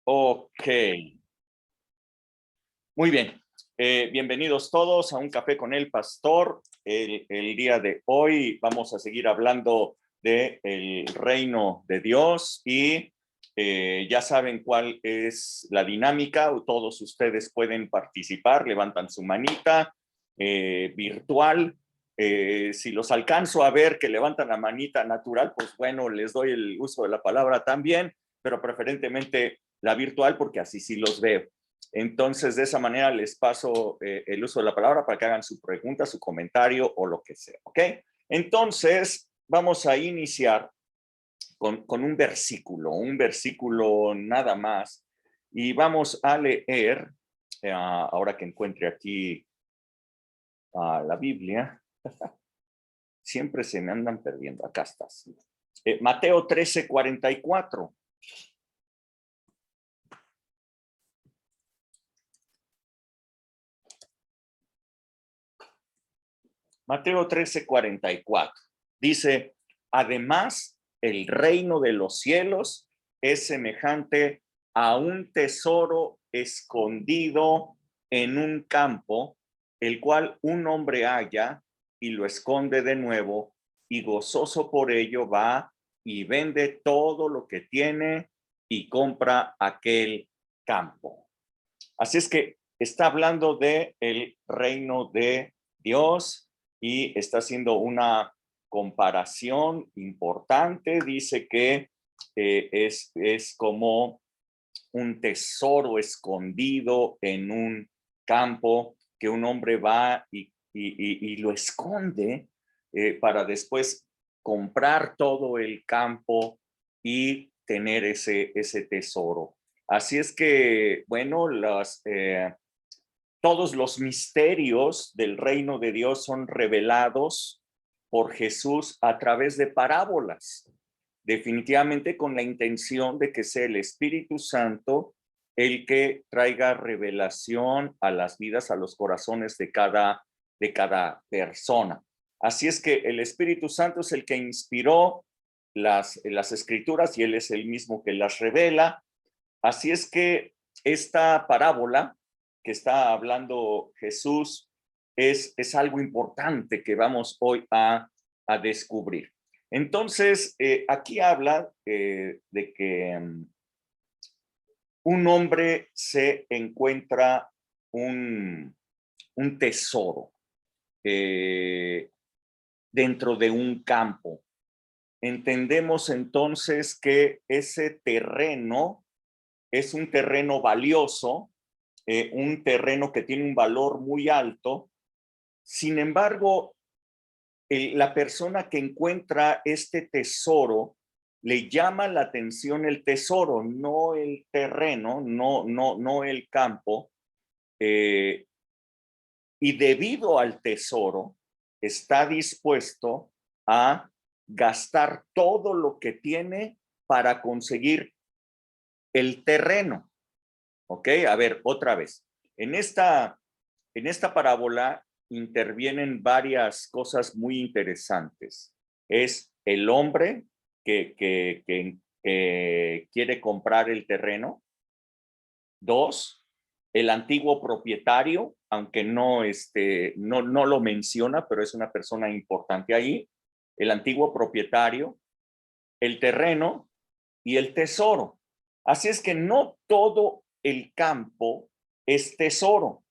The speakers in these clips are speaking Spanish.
Ok, muy bien. Bienvenidos todos a Un Café con el Pastor. El día de hoy vamos a seguir hablando del reino de Dios y ya saben cuál es la dinámica. Todos ustedes pueden participar, levantan su manita virtual. Si los alcanzo a ver que levantan la manita natural, pues bueno, les doy el uso de la palabra también, pero preferentemente la virtual porque así sí los veo. Entonces, de esa manera les paso el uso de la palabra para que hagan su pregunta, su comentario o lo que sea, ¿ok? Entonces, vamos a iniciar con un versículo nada más, y vamos a leer, ahora que encuentre aquí la Biblia, siempre se me andan perdiendo, acá está. Mateo 13:44. Mateo 13:44 dice: además, el reino de los cielos es semejante a un tesoro escondido en un campo, el cual un hombre halla y lo esconde de nuevo, y gozoso por ello va y vende todo lo que tiene y compra aquel campo. Así es que está hablando de el reino de Dios y está haciendo una comparación importante. Dice que es como un tesoro escondido en un campo que un hombre va y lo esconde para después comprar todo el campo y tener ese tesoro. Así es que, bueno, todos los misterios del reino de Dios son revelados por Jesús a través de parábolas, definitivamente con la intención de que sea el Espíritu Santo el que traiga revelación a las vidas, a los corazones de cada persona. Así es que el Espíritu Santo es el que inspiró las escrituras y él es el mismo que las revela. Así es que esta parábola que está hablando Jesús es algo importante que vamos hoy a descubrir. Entonces, aquí habla de que un hombre se encuentra un, un tesoro eh, dentro de un campo. Entendemos entonces que ese terreno es un terreno valioso, un terreno que tiene un valor muy alto. Sin embargo, la persona que encuentra este tesoro le llama la atención el tesoro, no el terreno, no el campo, eh, y debido al tesoro está dispuesto a gastar todo lo que tiene para conseguir el terreno. ¿Ok? A ver, otra vez. En esta parábola intervienen varias cosas muy interesantes. Es el hombre que quiere comprar el terreno. Dos, el antiguo propietario, aunque no lo menciona, pero es una persona importante ahí. El antiguo propietario, el terreno y el tesoro. Así es que no todo el campo es tesoro.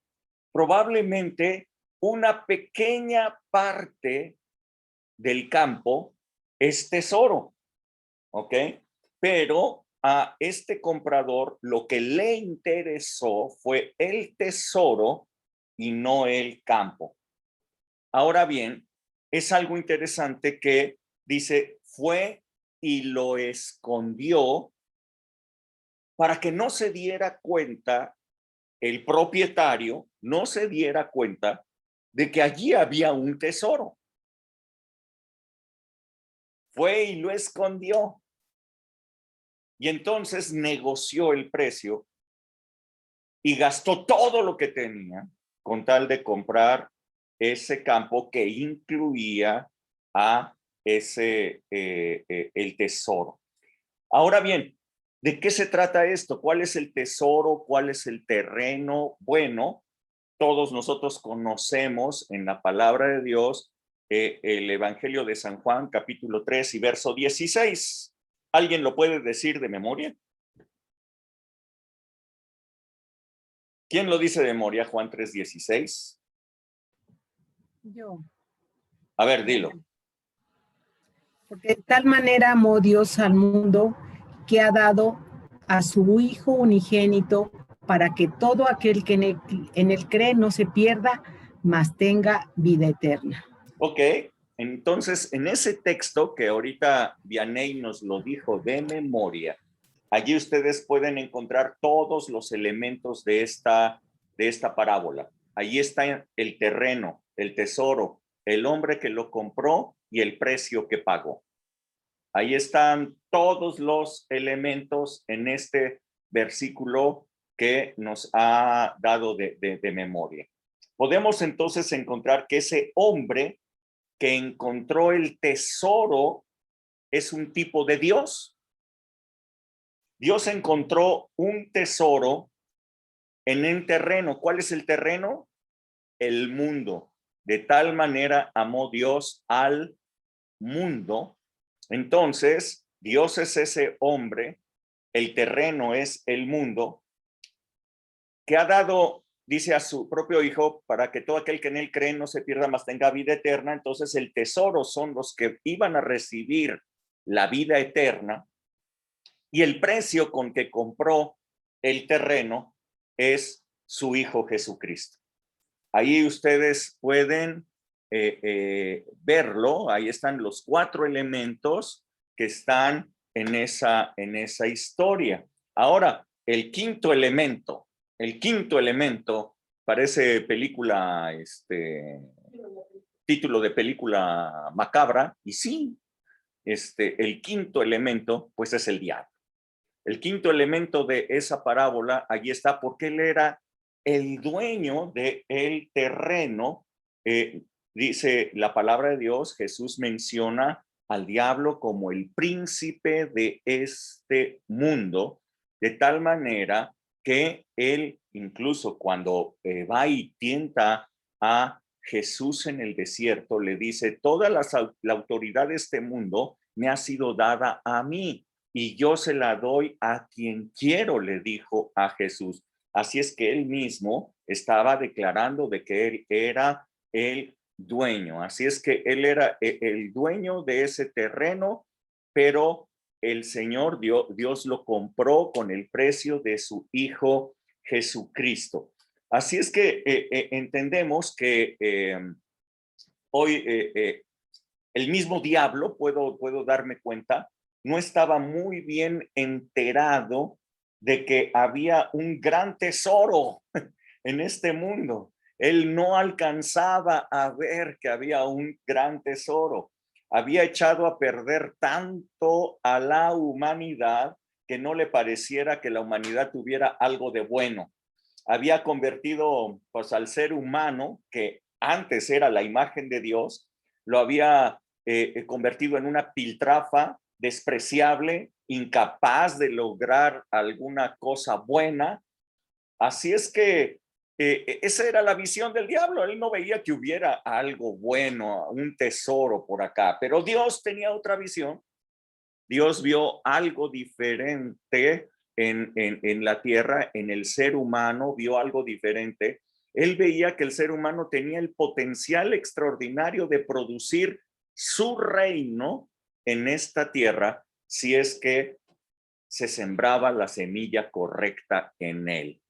Probablemente una pequeña parte del campo es tesoro, ¿ok? Pero a este comprador lo que le interesó fue el tesoro y no el campo. Ahora bien, es algo interesante que dice, fue y lo escondió para que no se diera cuenta el propietario, no se diera cuenta de que allí había un tesoro. Fue y lo escondió. Y entonces negoció el precio y gastó todo lo que tenía con tal de comprar ese campo que incluía a el tesoro. Ahora bien, ¿De qué se trata esto? ¿Cuál es el tesoro? ¿Cuál es el terreno? Bueno, todos nosotros conocemos en la palabra de Dios el Evangelio de San Juan, capítulo 3 y verso 16. ¿Alguien lo puede decir de memoria? ¿Quién lo dice de memoria? Juan 3:16. Yo. A ver, dilo. Porque de tal manera amó Dios al mundo que ha dado a su Hijo unigénito para que todo aquel que en él cree no se pierda, mas tenga vida eterna. Ok, entonces en ese texto que ahorita Vianney nos lo dijo de memoria, allí ustedes pueden encontrar todos los elementos de esta parábola. Allí está el terreno, el tesoro, el hombre que lo compró y el precio que pagó. Ahí están todos los elementos en este versículo que nos ha dado de memoria. Podemos entonces encontrar que ese hombre que encontró el tesoro es un tipo de Dios. Dios encontró un tesoro en el terreno. ¿Cuál es el terreno? El mundo. De tal manera amó Dios al mundo. Entonces, Dios es ese hombre, el terreno es el mundo, que ha dado, dice, a su propio Hijo, para que todo aquel que en él cree no se pierda, mas tenga vida eterna. Entonces, el tesoro son los que iban a recibir la vida eterna, y el precio con que compró el terreno es su Hijo Jesucristo. Ahí ustedes pueden verlo, ahí están los 4 elementos que están en esa historia. Ahora, el quinto elemento parece película, título de película macabra, y sí, el quinto elemento, pues es el diablo. El quinto elemento de esa parábola, allí está, porque él era el dueño del terreno. Dice la palabra de Dios, Jesús menciona al diablo como el príncipe de este mundo, de tal manera que él, incluso cuando va y tienta a Jesús en el desierto, le dice, toda la autoridad de este mundo me ha sido dada a mí, y yo se la doy a quien quiero, le dijo a Jesús. Así es que él mismo estaba declarando de que él era el dueño. Así es que él era el dueño de ese terreno, pero el Señor Dios lo compró con el precio de su Hijo Jesucristo. Así es que entendemos que hoy el mismo diablo, puedo darme cuenta, no estaba muy bien enterado de que había un gran tesoro en este mundo. Él no alcanzaba a ver que había un gran tesoro. Había echado a perder tanto a la humanidad que no le pareciera que la humanidad tuviera algo de bueno. Había convertido, pues, al ser humano, que antes era la imagen de Dios, lo había convertido en una piltrafa despreciable, incapaz de lograr alguna cosa buena. Así es que esa era la visión del diablo. Él no veía que hubiera algo bueno, un tesoro por acá, pero Dios tenía otra visión. Dios vio algo diferente en la tierra, en el ser humano, vio algo diferente. Él veía que el ser humano tenía el potencial extraordinario de producir su reino en esta tierra si es que se sembraba la semilla correcta en él.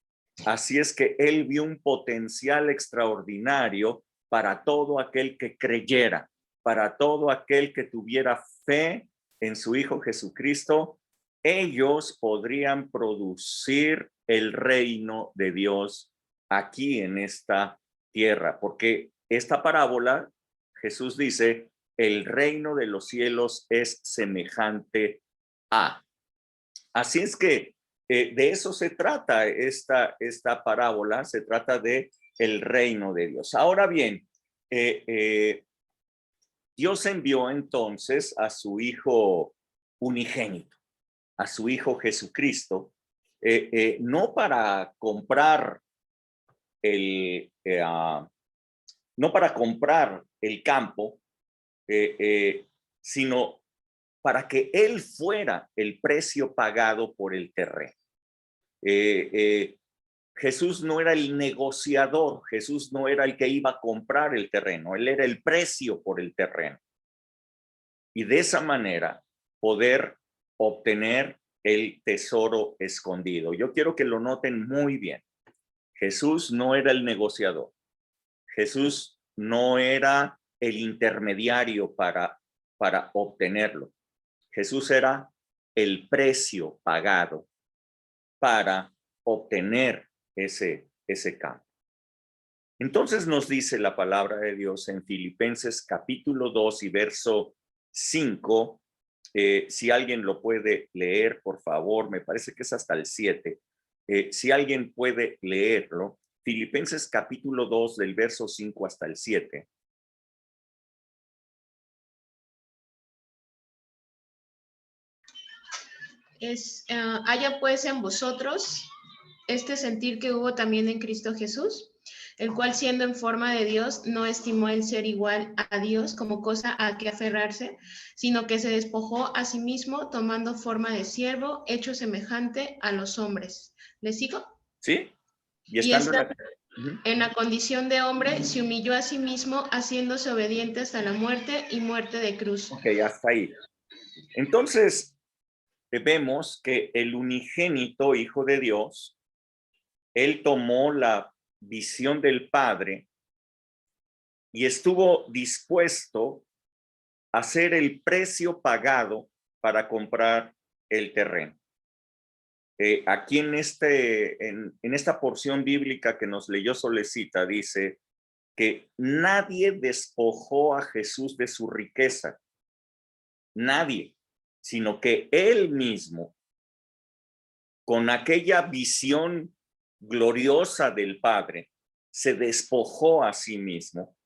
Así es que él vio un potencial extraordinario para todo aquel que creyera, para todo aquel que tuviera fe en su Hijo Jesucristo. Ellos podrían producir el reino de Dios aquí en esta tierra, porque esta parábola, Jesús dice, el reino de los cielos es semejante a. Así es que de eso se trata esta parábola, se trata de el reino de Dios. Ahora bien, Dios envió entonces a su Hijo unigénito. a su Hijo Jesucristo, no para comprar no para comprar el campo, sino para que Él fuera el precio pagado por el terreno. Jesús no era el negociador, Jesús no era el que iba a comprar el terreno, Él era el precio por el terreno. Y de esa manera poder obtener el tesoro escondido. Yo quiero que lo noten muy bien. Jesús no era el negociador. Jesús no era el intermediario para obtenerlo. Jesús era el precio pagado para obtener ese campo. Entonces nos dice la palabra de Dios en Filipenses capítulo 2 y verso 5, si alguien lo puede leer, por favor, me parece que es hasta el 7. Si alguien puede leerlo, Filipenses capítulo 2 del verso 5 hasta el 7. Haya pues en vosotros este sentir que hubo también en Cristo Jesús, el cual siendo en forma de Dios, no estimó el ser igual a Dios como cosa a que aferrarse, sino que se despojó a sí mismo, tomando forma de siervo, hecho semejante a los hombres. ¿Le sigo? Sí. Y estando en la condición de hombre, se humilló a sí mismo, haciéndose obediente hasta la muerte y muerte de cruz. Ok, hasta ahí. Entonces, vemos que el unigénito Hijo de Dios, Él tomó la visión del Padre y estuvo dispuesto a hacer el precio pagado para comprar el terreno. Aquí en esta porción bíblica que nos leyó Solecita, dice que nadie despojó a Jesús de su riqueza. Nadie, sino que Él mismo, con aquella visión gloriosa del Padre, se despojó a sí mismo,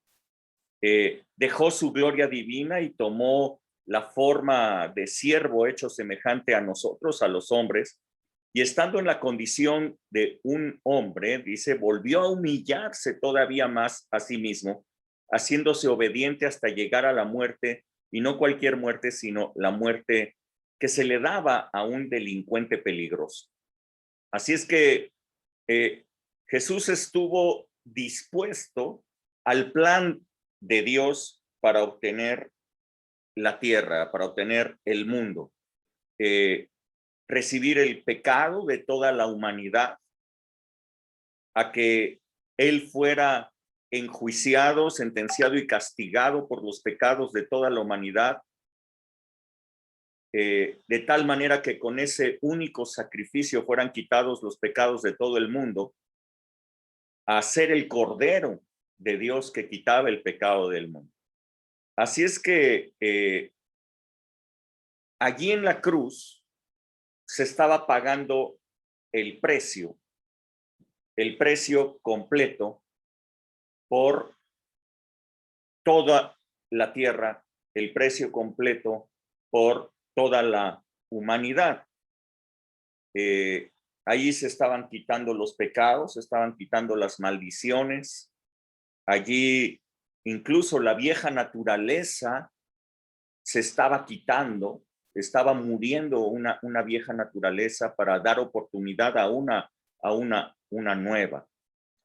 dejó su gloria divina y tomó la forma de siervo hecho semejante a nosotros, a los hombres, y estando en la condición de un hombre, dice, volvió a humillarse todavía más a sí mismo, haciéndose obediente hasta llegar a la muerte, y no cualquier muerte, sino la muerte que se le daba a un delincuente peligroso. Así es que Jesús estuvo dispuesto al plan de Dios para obtener la tierra, para obtener el mundo, recibir el pecado de toda la humanidad, a que Él fuera enjuiciado, sentenciado y castigado por los pecados de toda la humanidad, de tal manera que con ese único sacrificio fueran quitados los pecados de todo el mundo, a ser el Cordero de Dios que quitaba el pecado del mundo. Así es que allí en la cruz se estaba pagando el precio completo por toda la tierra, el precio completo por toda la humanidad. Allí se estaban quitando los pecados, se estaban quitando las maldiciones. Allí incluso la vieja naturaleza se estaba quitando, estaba muriendo una vieja naturaleza para dar oportunidad a una nueva.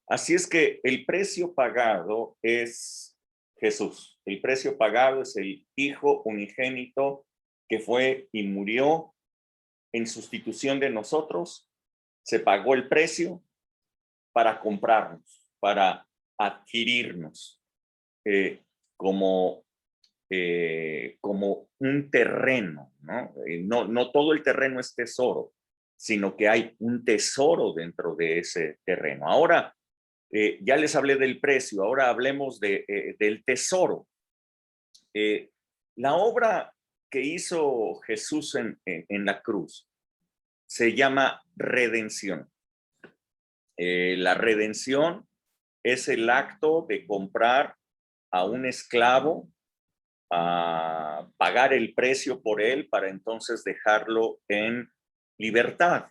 Así es que el precio pagado es Jesús. El precio pagado es el Hijo unigénito que fue y murió en sustitución de nosotros. Se pagó el precio para comprarnos, para adquirirnos como un terreno, ¿no? No todo el terreno es tesoro, sino que hay un tesoro dentro de ese terreno. Ahora, ya les hablé del precio, ahora hablemos del tesoro. La obra que hizo Jesús en la cruz se llama redención. La redención es el acto de comprar a un esclavo, a pagar el precio por él para entonces dejarlo en libertad.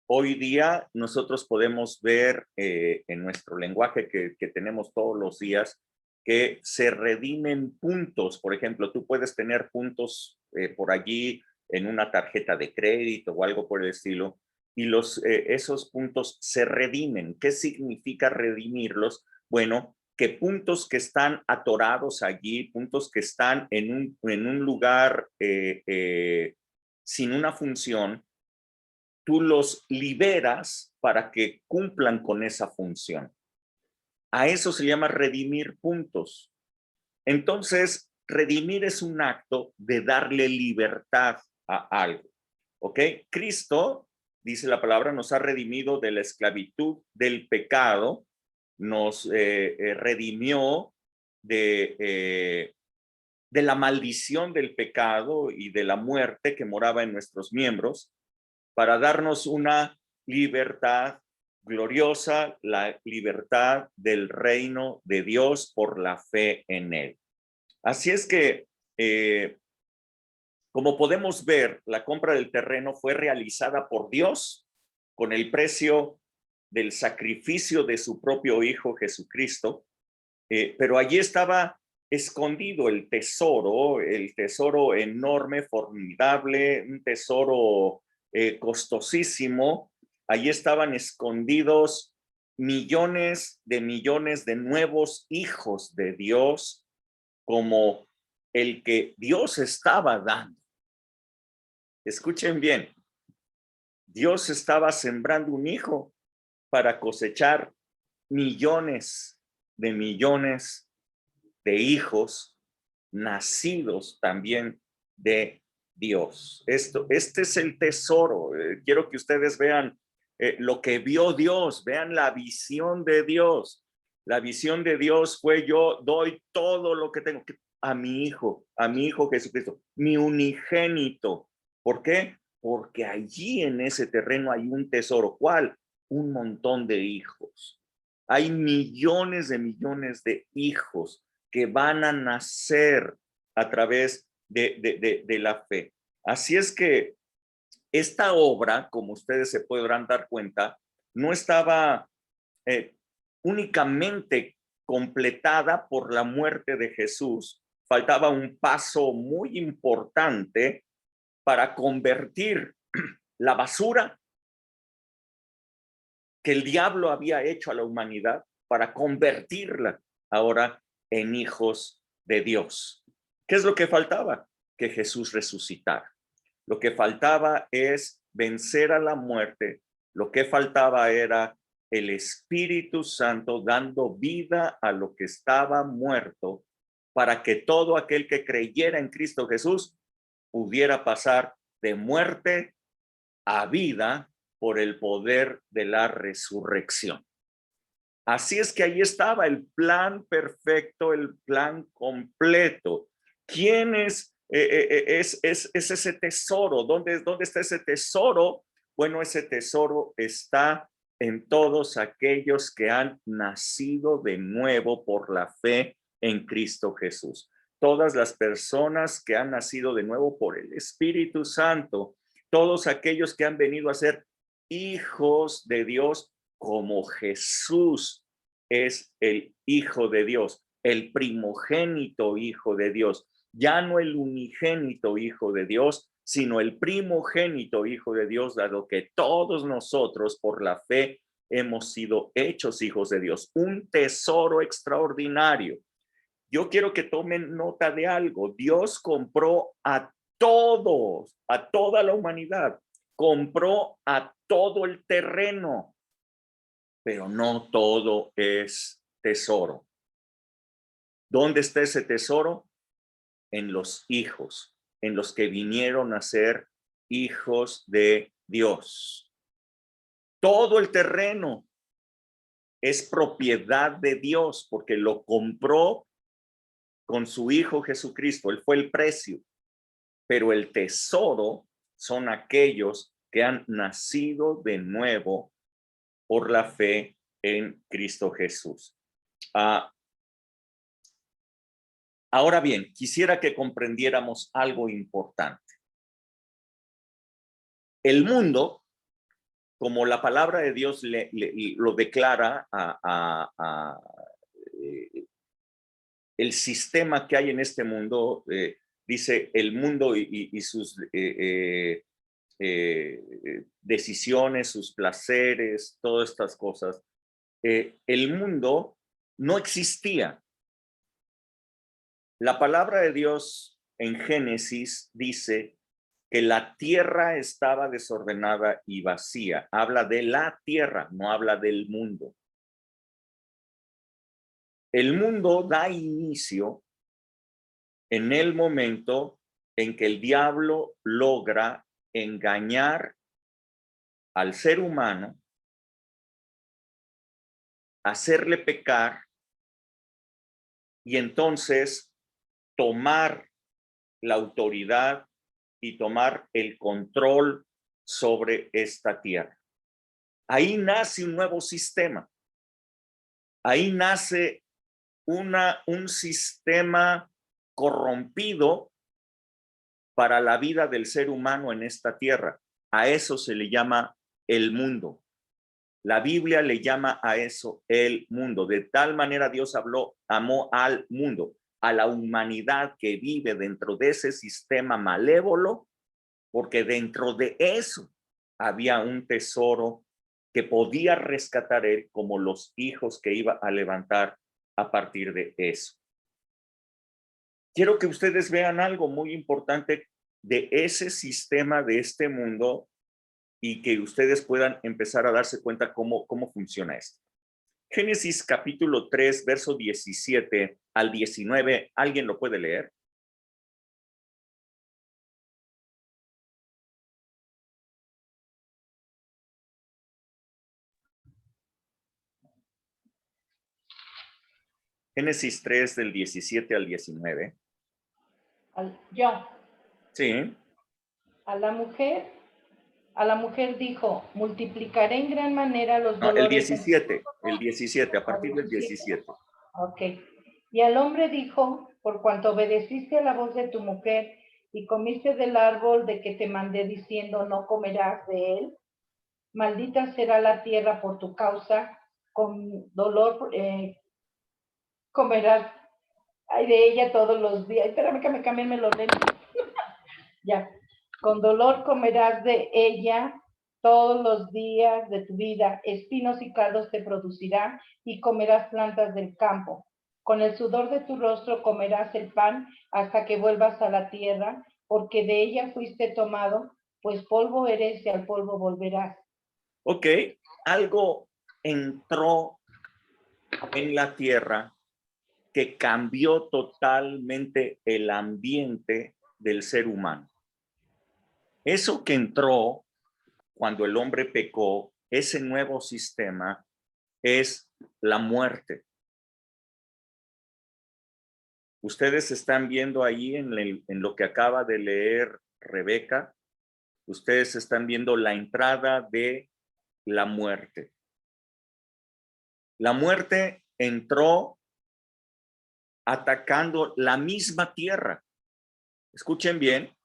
Hoy día nosotros podemos ver en nuestro lenguaje que tenemos todos los días que se redimen puntos. Por ejemplo, tú puedes tener puntos por allí en una tarjeta de crédito o algo por el estilo, y esos puntos se redimen. ¿Qué significa redimirlos? Bueno, que puntos que están atorados allí, puntos que están en un lugar sin una función, tú los liberas para que cumplan con esa función. A eso se llama redimir puntos. Entonces, redimir es un acto de darle libertad a algo. ¿Ok? Cristo, dice la palabra, nos ha redimido de la esclavitud del pecado, nos redimió de la maldición del pecado y de la muerte que moraba en nuestros miembros, para darnos una libertad gloriosa, la libertad del reino de Dios por la fe en él. Así es que, como podemos ver, la compra del terreno fue realizada por Dios con el precio del sacrificio de su propio Hijo Jesucristo, pero allí estaba escondido el tesoro enorme, formidable, un tesoro costosísimo. Allí estaban escondidos millones de nuevos hijos de Dios, como el que Dios estaba dando. Escuchen bien, Dios estaba sembrando un hijo para cosechar millones de hijos nacidos también de Dios. Este es el tesoro. Quiero que ustedes vean lo que vio Dios, vean la visión de Dios. La visión de Dios fue: yo doy todo lo que tengo a mi hijo Jesucristo, mi unigénito. ¿Por qué? Porque allí en ese terreno hay un tesoro. ¿Cuál? Un montón de hijos. Hay millones de hijos que van a nacer a través de la fe. Así es que esta obra, como ustedes se podrán dar cuenta, no estaba únicamente completada por la muerte de Jesús. Faltaba un paso muy importante para convertir la basura que el diablo había hecho a la humanidad, para convertirla ahora en hijos de Dios. ¿Qué es lo que faltaba? Que Jesús resucitara. Lo que faltaba es vencer a la muerte. Lo que faltaba era el Espíritu Santo dando vida a lo que estaba muerto, para que todo aquel que creyera en Cristo Jesús pudiera pasar de muerte a vida por el poder de la resurrección. Así es que ahí estaba el plan perfecto, el plan completo. ¿Quién es ese tesoro? ¿Dónde está ese tesoro? Bueno, ese tesoro está en todos aquellos que han nacido de nuevo por la fe en Cristo Jesús. Todas las personas que han nacido de nuevo por el Espíritu Santo, todos aquellos que han venido a ser hijos de Dios, como Jesús es el Hijo de Dios, el primogénito Hijo de Dios, ya no el unigénito Hijo de Dios, sino el primogénito Hijo de Dios, dado que todos nosotros por la fe hemos sido hechos hijos de Dios. Un tesoro extraordinario. Yo quiero que tomen nota de algo. Dios compró a todos, a toda la humanidad, compró a todo el terreno, pero no todo es tesoro. ¿Dónde está ese tesoro? En los hijos, en los que vinieron a ser hijos de Dios. Todo el terreno es propiedad de Dios, porque lo compró con su Hijo Jesucristo. Él fue el precio, pero el tesoro son aquellos que han nacido de nuevo por la fe en Cristo Jesús. Ahora bien, quisiera que comprendiéramos algo importante. El mundo, como la palabra de Dios lo declara el sistema que hay en este mundo, dice el mundo y sus decisiones, sus placeres, todas estas cosas. El mundo no existía. La palabra de Dios en Génesis dice que la tierra estaba desordenada y vacía. Habla de la tierra, no habla del mundo. El mundo da inicio en el momento en que el diablo logra engañar al ser humano, hacerle pecar y entonces tomar la autoridad y tomar el control sobre esta tierra. Ahí nace un nuevo sistema. Ahí nace un sistema corrompido para la vida del ser humano en esta tierra. A eso se le llama el mundo. La Biblia le llama a eso el mundo. De tal manera Dios amó al mundo, a la humanidad que vive dentro de ese sistema malévolo, porque dentro de eso había un tesoro que podía rescatar él como los hijos que iba a levantar a partir de eso. Quiero que ustedes vean algo muy importante de ese sistema de este mundo y que ustedes puedan empezar a darse cuenta cómo funciona esto. Génesis capítulo 3, verso 17 al 19, ¿alguien lo puede leer? Génesis 3 del 17 al 19. Yo. Sí. A la mujer dijo, multiplicaré en gran manera los dolores. El 17, a partir del 17. Ok. Y al hombre dijo, por cuanto obedeciste a la voz de tu mujer y comiste del árbol de que te mandé diciendo, no comerás de él, maldita será la tierra por tu causa, con dolor comerás de ella todos los días. Espérame que me cambien los lentes. Ya. Con dolor comerás de ella todos los días de tu vida. Espinos y cardos te producirá y comerás plantas del campo. Con el sudor de tu rostro comerás el pan hasta que vuelvas a la tierra, porque de ella fuiste tomado, pues polvo eres y al polvo volverás. Ok, algo entró en la tierra que cambió totalmente el ambiente del ser humano. Eso que entró cuando el hombre pecó, ese nuevo sistema, es la muerte. Ustedes están viendo ahí en lo que acaba de leer Rebeca, ustedes están viendo la entrada de la muerte. La muerte entró atacando la misma tierra. Escuchen bien,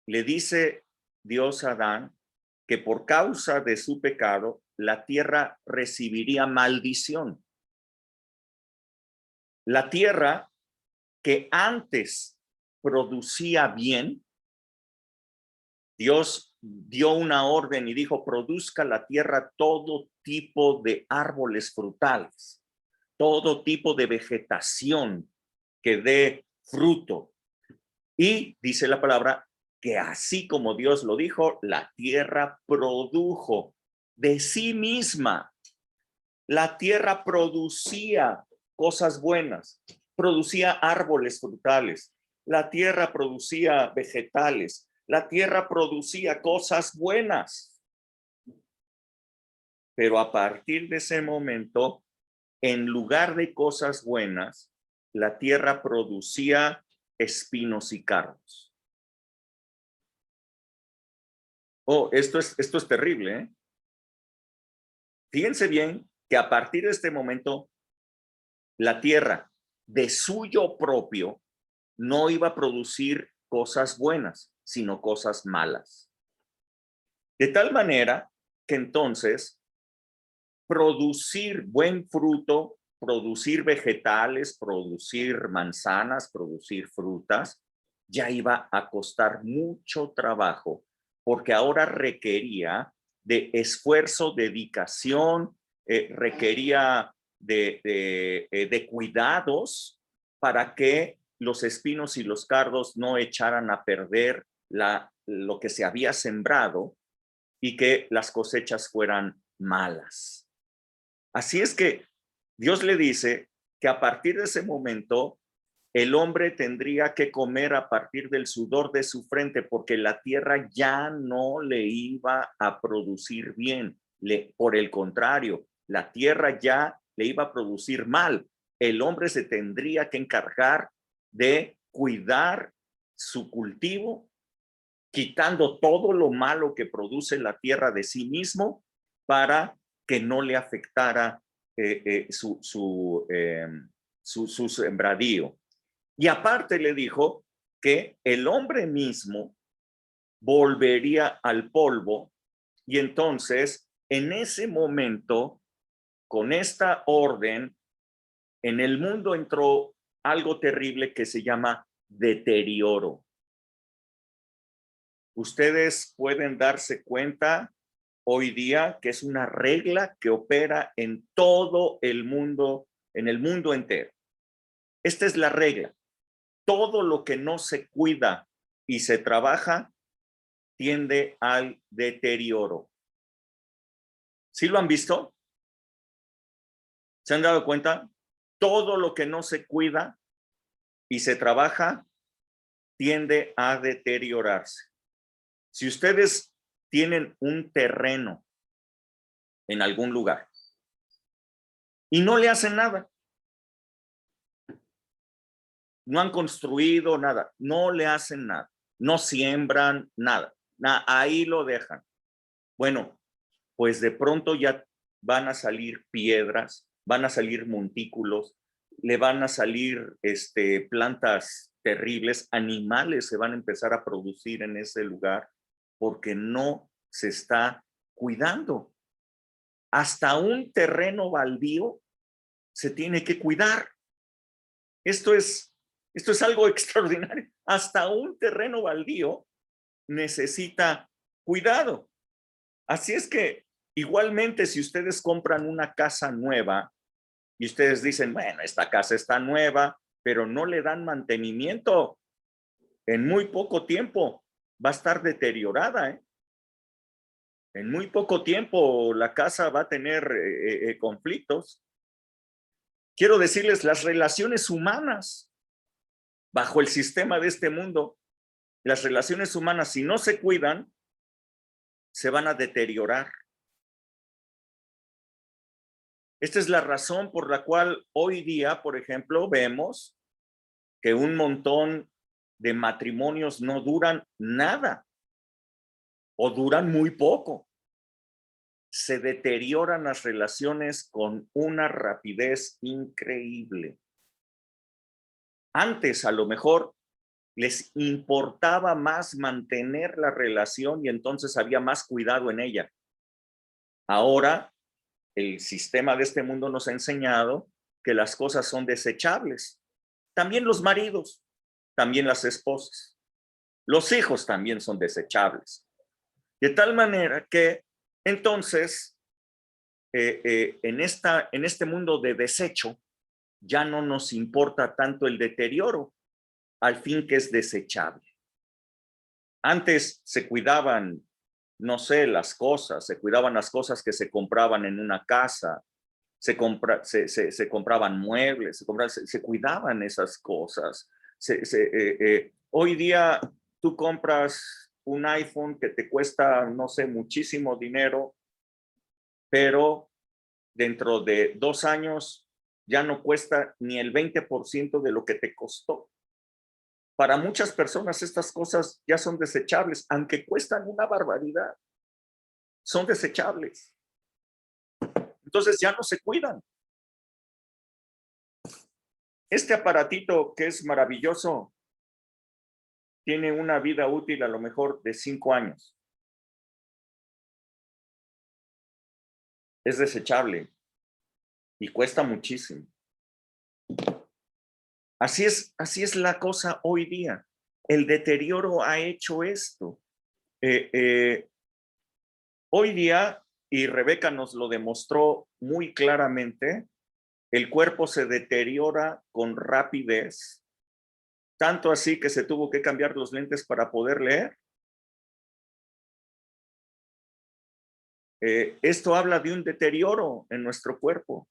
le dice Dios a Adán que por causa de su pecado, la tierra recibiría maldición. La tierra que antes producía bien, Dios dio una orden y dijo, produzca la tierra todo tipo de árboles frutales, todo tipo de vegetación que dé fruto. Y dice la palabra que así como Dios lo dijo, la tierra produjo de sí misma. La tierra producía cosas buenas, producía árboles frutales, la tierra producía vegetales, la tierra producía cosas buenas. Pero a partir de ese momento, en lugar de cosas buenas, la tierra producía espinos y cardos. Oh, esto es terrible, ¿eh? Fíjense bien que a partir de este momento, la tierra de suyo propio no iba a producir cosas buenas, sino cosas malas. De tal manera que entonces producir buen fruto, producir vegetales, producir manzanas, producir frutas, ya iba a costar mucho trabajo, porque ahora requería de esfuerzo, dedicación, requería de cuidados para que los espinos y los cardos no echaran a perder lo que se había sembrado y que las cosechas fueran malas. Así es que Dios le dice que a partir de ese momento el hombre tendría que comer a partir del sudor de su frente, porque la tierra ya no le iba a producir bien. Por el contrario, la tierra ya le iba a producir mal. El hombre se tendría que encargar de cuidar su cultivo, quitando todo lo malo que produce la tierra de sí mismo para que no le afectara su sembradío. Y aparte le dijo que el hombre mismo volvería al polvo, y entonces en ese momento, con esta orden, en el mundo entró algo terrible que se llama deterioro. Ustedes pueden darse cuenta hoy día que es una regla que opera en todo el mundo, en el mundo entero. Esta es la regla. Todo lo que no se cuida y se trabaja tiende al deterioro. ¿Sí lo han visto? ¿Se han dado cuenta? Todo lo que no se cuida y se trabaja tiende a deteriorarse. Si ustedes tienen un terreno en algún lugar y no le hacen nada, no han construido nada, no le hacen nada, no siembran nada, ahí lo dejan. Bueno, pues de pronto ya van a salir piedras, van a salir montículos, le van a salir plantas terribles, animales se van a empezar a producir en ese lugar porque no se está cuidando. Hasta un terreno baldío se tiene que cuidar. Esto es algo extraordinario. Hasta un terreno baldío necesita cuidado. Así es que igualmente si ustedes compran una casa nueva y ustedes dicen, bueno, esta casa está nueva, pero no le dan mantenimiento, en muy poco tiempo va a estar deteriorada, ¿eh? En muy poco tiempo la casa va a tener conflictos. Quiero decirles, las relaciones humanas bajo el sistema de este mundo, las relaciones humanas, si no se cuidan, se van a deteriorar. Esta es la razón por la cual hoy día, por ejemplo, vemos que un montón de matrimonios no duran nada o duran muy poco. Se deterioran las relaciones con una rapidez increíble. Antes, a lo mejor, les importaba más mantener la relación y entonces había más cuidado en ella. Ahora, el sistema de este mundo nos ha enseñado que las cosas son desechables. También los maridos, también las esposas. Los hijos también son desechables. De tal manera que entonces, en este mundo de desecho, ya no nos importa tanto el deterioro, al fin que es desechable. Antes se cuidaban, no sé, las cosas, se cuidaban las cosas que se compraban en una casa, se compraban muebles, se cuidaban esas cosas. Hoy día tú compras un iPhone que te cuesta, no sé, muchísimo dinero, pero dentro de 2 años ya no cuesta ni el 20% de lo que te costó. Para muchas personas estas cosas ya son desechables, aunque cuestan una barbaridad. Son desechables. Entonces ya no se cuidan. Este aparatito que es maravilloso tiene una vida útil a lo mejor de 5 años. es desechable y cuesta muchísimo. Así es la cosa hoy día. El deterioro ha hecho esto. Hoy día, y Rebeca nos lo demostró muy claramente, el cuerpo se deteriora con rapidez, tanto así que se tuvo que cambiar los lentes para poder leer. Esto habla de un deterioro en nuestro cuerpo.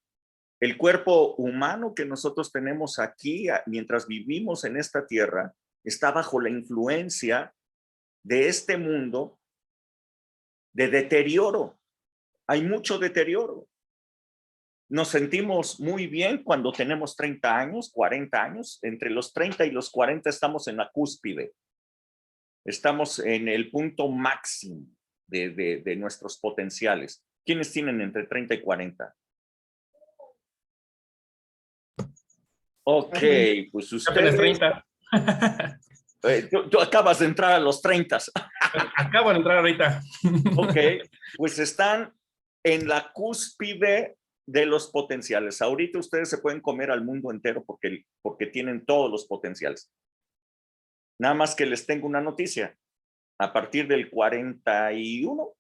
El cuerpo humano que nosotros tenemos aquí, mientras vivimos en esta tierra, está bajo la influencia de este mundo de deterioro. Hay mucho deterioro. Nos sentimos muy bien cuando tenemos 30 años, 40 años. Entre los 30 y los 40 estamos en la cúspide. Estamos en el punto máximo de nuestros potenciales. ¿Quiénes tienen entre 30 y 40? Ok, pues Apenas ustedes... 30. Tú acabas de entrar a los 30. Acabo de entrar ahorita. Ok, pues están en la cúspide de los potenciales. Ahorita ustedes se pueden comer al mundo entero porque tienen todos los potenciales. Nada más que les tengo una noticia. A partir del 41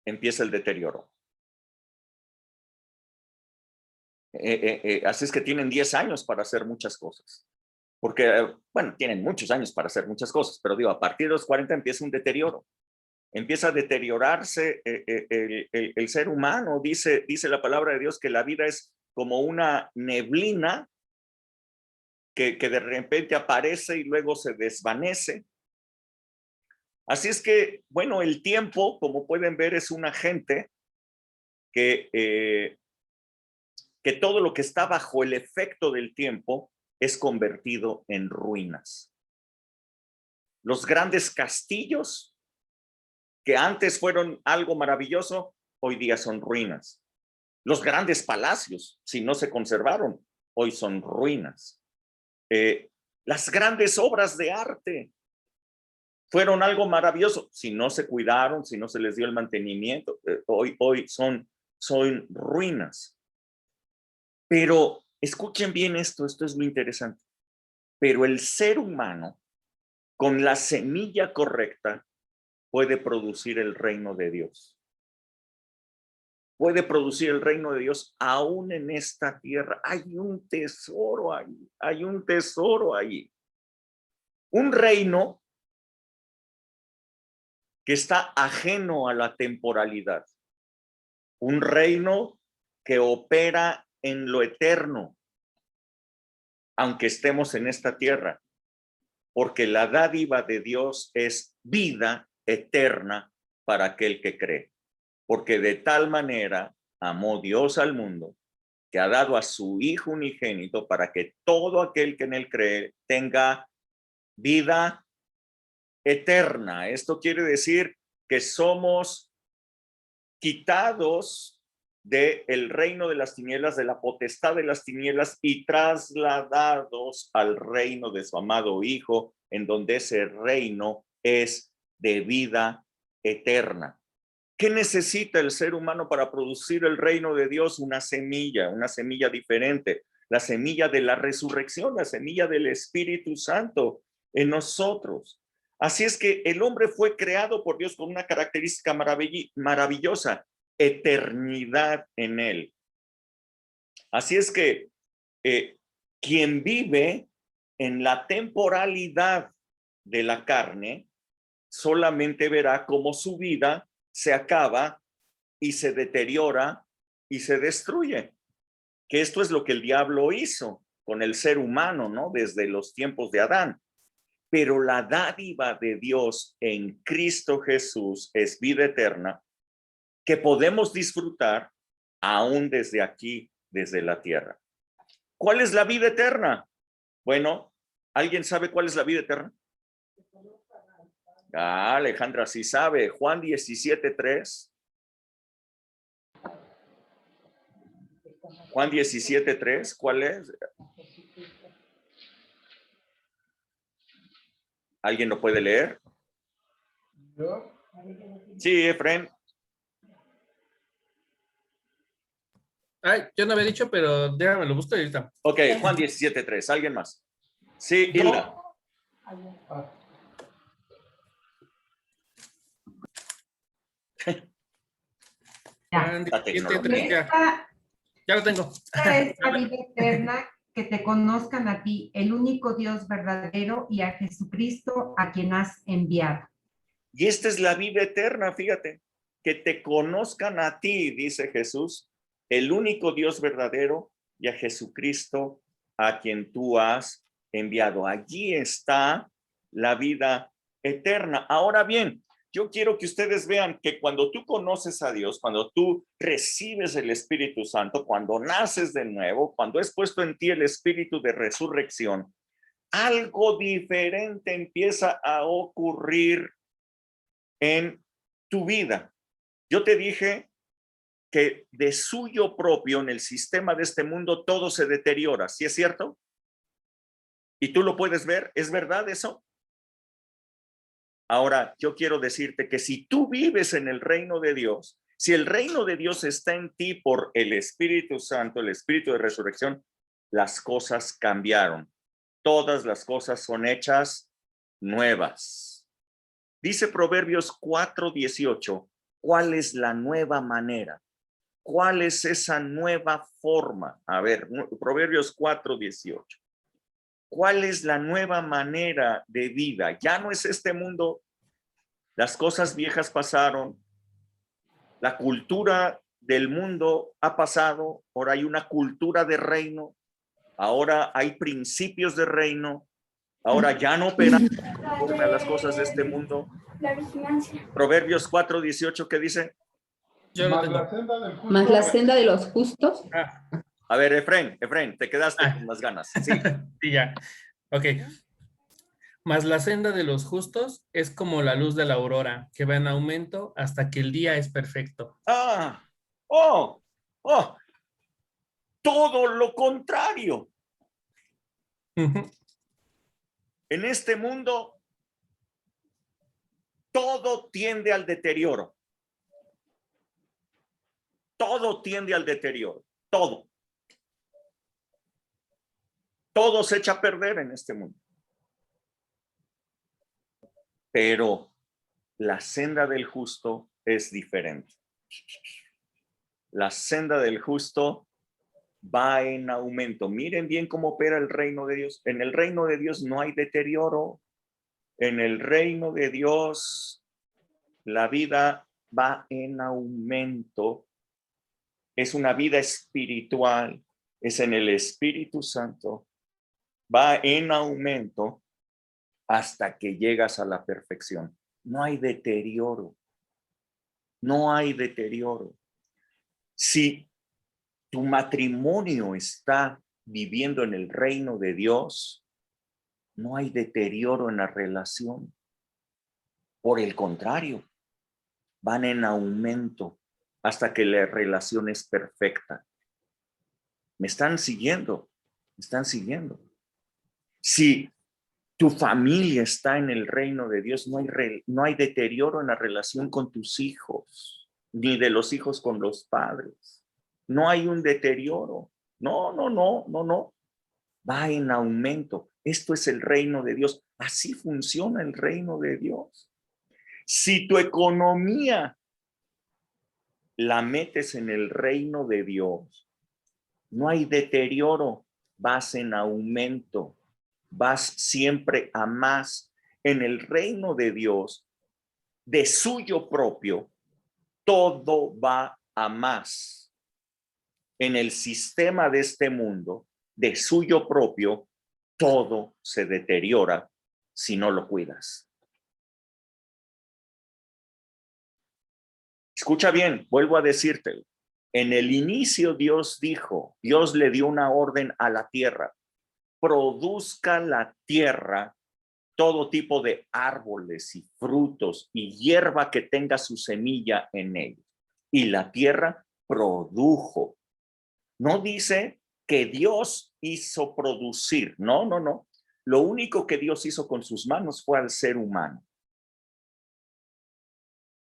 empieza el deterioro. Así es que tienen 10 años para hacer muchas cosas. Porque, bueno, tienen muchos años para hacer muchas cosas, pero digo, a partir de los 40 empieza un deterioro. Empieza a deteriorarse el ser humano. Dice la palabra de Dios que la vida es como una neblina que de repente aparece y luego se desvanece. Así es que, bueno, el tiempo, como pueden ver, es un agente que todo lo que está bajo el efecto del tiempo es convertido en ruinas. Los grandes castillos que antes fueron algo maravilloso, hoy día son ruinas. Los grandes palacios, si no se conservaron, hoy son ruinas. Las grandes obras de arte fueron algo maravilloso, si no se cuidaron, si no se les dio el mantenimiento, hoy son ruinas. Pero escuchen bien esto es lo interesante. Pero el ser humano, con la semilla correcta, puede producir el reino de Dios. Puede producir el reino de Dios aún en esta tierra. Hay un tesoro ahí, hay un tesoro ahí. Un reino que está ajeno a la temporalidad. Un reino que opera en lo eterno, aunque estemos en esta tierra. Porque la dádiva de Dios es vida eterna para aquel que cree. Porque de tal manera amó Dios al mundo que ha dado a su Hijo unigénito para que todo aquel que en él cree tenga vida eterna. Esto quiere decir que somos quitados del reino de las tinieblas, de la potestad de las tinieblas y trasladados al reino de su amado Hijo, en donde ese reino es de vida eterna. ¿Qué necesita el ser humano para producir el reino de Dios? Una semilla diferente, la semilla de la resurrección, la semilla del Espíritu Santo en nosotros. Así es que el hombre fue creado por Dios con una característica maravillosa, eternidad en él. Así es que quien vive en la temporalidad de la carne solamente verá cómo su vida se acaba y se deteriora y se destruye. Que esto es lo que el diablo hizo con el ser humano, ¿no? Desde los tiempos de Adán. Pero la dádiva de Dios en Cristo Jesús es vida eterna que podemos disfrutar aún desde aquí, desde la tierra. ¿Cuál es la vida eterna? Bueno, ¿alguien sabe cuál es la vida eterna? Ah, Alejandra sí sabe. Juan 17:3. Juan 17:3, ¿cuál es? ¿Alguien lo puede leer? Sí, Efren. Ay, yo no había dicho, pero déjame, lo busco ahorita. Ok, Juan 17:3. ¿Alguien más? Sí, Hilda. Juan La 17, tecnología. ya lo tengo. Esta es la vida eterna, que te conozcan a ti, el único Dios verdadero, y a Jesucristo, a quien has enviado. Y esta es la vida eterna, fíjate, que te conozcan a ti, dice Jesús, el único Dios verdadero, y a Jesucristo, a quien tú has enviado. Allí está la vida eterna. Ahora bien, yo quiero que ustedes vean que cuando tú conoces a Dios, cuando tú recibes el Espíritu Santo, cuando naces de nuevo, cuando es puesto en ti el Espíritu de resurrección, algo diferente empieza a ocurrir en tu vida. Yo te dije que de suyo propio en el sistema de este mundo todo se deteriora, ¿sí es cierto? Y tú lo puedes ver, ¿es verdad eso? Ahora, yo quiero decirte que si tú vives en el reino de Dios, si el reino de Dios está en ti por el Espíritu Santo, el Espíritu de resurrección, las cosas cambiaron. Todas las cosas son hechas nuevas. Dice Proverbios 4:18, ¿cuál es la nueva manera? ¿Cuál es esa nueva forma? A ver, Proverbios 4:18. ¿Cuál es la nueva manera de vida? Ya no es este mundo. Las cosas viejas pasaron. La cultura del mundo ha pasado. Ahora hay una cultura de reino. Ahora hay principios de reino. Ahora ya no operamos conforme a las cosas de este mundo. La vigilancia. Proverbios 4:18, ¿qué dice? Yo lo Más tengo. la senda del justo. Más la senda de los justos. A ver, Efren, te quedaste con las ganas. Sí. Sí, ya. Ok. Mas la senda de los justos es como la luz de la aurora, que va en aumento hasta que el día es perfecto. Todo lo contrario. Ujú. En este mundo, todo tiende al deterioro. Todo tiende al deterioro. Todo. Todo se echa a perder en este mundo. Pero la senda del justo es diferente. La senda del justo va en aumento. Miren bien cómo opera el reino de Dios. En el reino de Dios no hay deterioro. En el reino de Dios la vida va en aumento. Es una vida espiritual. Es en el Espíritu Santo. Va en aumento hasta que llegas a la perfección. No hay deterioro. No hay deterioro. Si tu matrimonio está viviendo en el reino de Dios, no hay deterioro en la relación. Por el contrario, van en aumento hasta que la relación es perfecta. ¿Me están siguiendo? ¿Me están siguiendo? Si tu familia está en el reino de Dios, no hay deterioro en la relación con tus hijos, ni de los hijos con los padres. No hay un deterioro. No. Va en aumento. Esto es el reino de Dios. Así funciona el reino de Dios. Si tu economía la metes en el reino de Dios, no hay deterioro, vas en aumento, vas siempre a más. En el reino de Dios, de suyo propio, todo va a más. En el sistema de este mundo, de suyo propio, todo se deteriora si no lo cuidas. Escucha bien, vuelvo a decirte. En el inicio Dios le dio una orden a la tierra. Produzca la tierra todo tipo de árboles y frutos y hierba que tenga su semilla en ella. Y la tierra produjo. No dice que Dios hizo producir. No. Lo único que Dios hizo con sus manos fue al ser humano.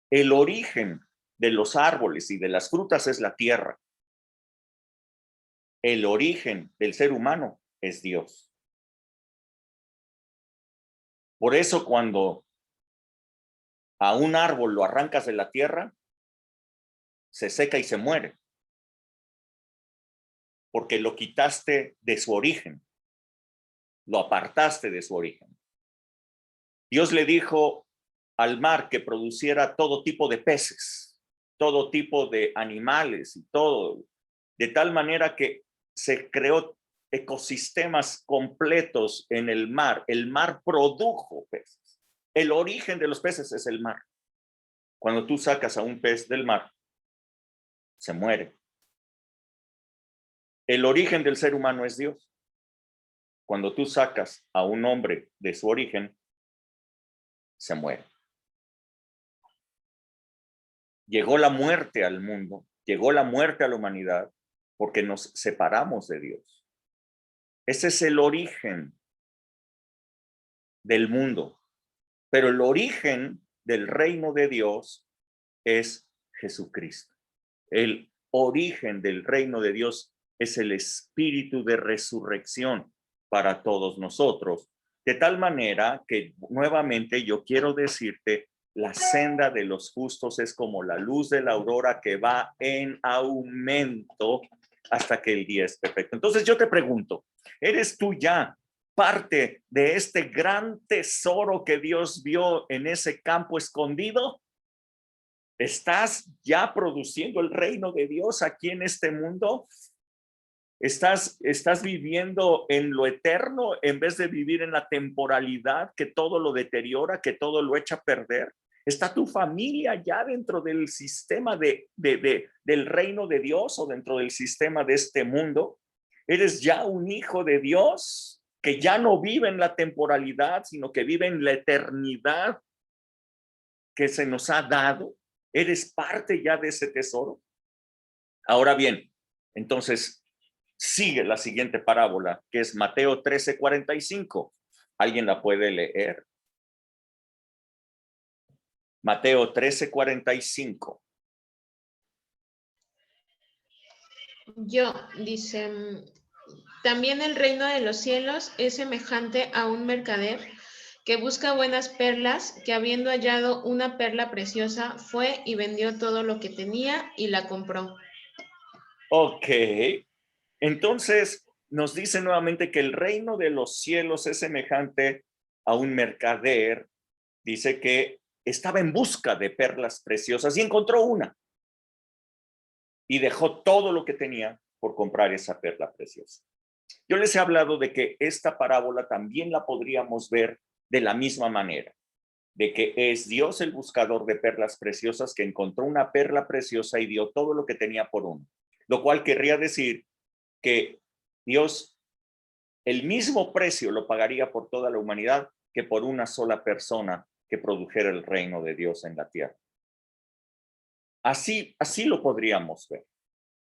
El origen de los árboles y de las frutas es la tierra. el origen del ser humano es Dios. Por eso cuando a un árbol lo arrancas de la tierra, se seca y se muere, porque lo quitaste de su origen, lo apartaste de su origen. Dios le dijo al mar que produciera todo tipo de peces, todo tipo de animales y todo, de tal manera que se creó ecosistemas completos en el mar. El mar produjo peces. El origen de los peces es el mar. Cuando tú sacas a un pez del mar, se muere. El origen del ser humano es Dios. Cuando tú sacas a un hombre de su origen, se muere. Llegó la muerte al mundo, llegó la muerte a la humanidad, porque nos separamos de Dios. Ese es el origen del mundo. Pero el origen del reino de Dios es Jesucristo. El origen del reino de Dios es el espíritu de resurrección para todos nosotros. De tal manera que nuevamente yo quiero decirte, la senda de los justos es como la luz de la aurora que va en aumento hasta que el día es perfecto. Entonces yo te pregunto, ¿eres tú ya parte de este gran tesoro que Dios vio en ese campo escondido? ¿Estás ya produciendo el reino de Dios aquí en este mundo? ¿Estás viviendo en lo eterno en vez de vivir en la temporalidad que todo lo deteriora, que todo lo echa a perder? ¿Está tu familia ya dentro del sistema del reino de Dios o dentro del sistema de este mundo? ¿Eres ya un hijo de Dios que ya no vive en la temporalidad, sino que vive en la eternidad que se nos ha dado? ¿Eres parte ya de ese tesoro? Ahora bien, entonces sigue la siguiente parábola, que es Mateo 13:45. ¿Alguien la puede leer? Mateo 13:45. Dice, también el reino de los cielos es semejante a un mercader que busca buenas perlas, que habiendo hallado una perla preciosa, fue y vendió todo lo que tenía y la compró. Ok, entonces nos dice nuevamente que el reino de los cielos es semejante a un mercader. Dice que estaba en busca de perlas preciosas y encontró una. Y dejó todo lo que tenía por comprar esa perla preciosa. Yo les he hablado de que esta parábola también la podríamos ver de la misma manera, de que es Dios el buscador de perlas preciosas que encontró una perla preciosa y dio todo lo que tenía por uno, lo cual querría decir que Dios el mismo precio lo pagaría por toda la humanidad que por una sola persona que produjera el reino de Dios en la tierra. Así lo podríamos ver.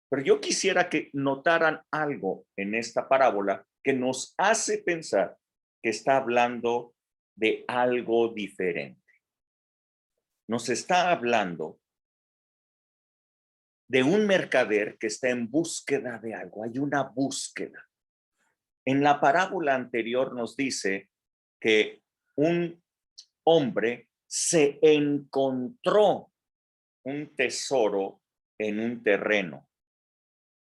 Pero yo quisiera que notaran algo en esta parábola que nos hace pensar que está hablando de algo diferente. Nos está hablando de un mercader que está en búsqueda de algo. Hay una búsqueda. En la parábola anterior nos dice que un hombre se encontró un tesoro en un terreno.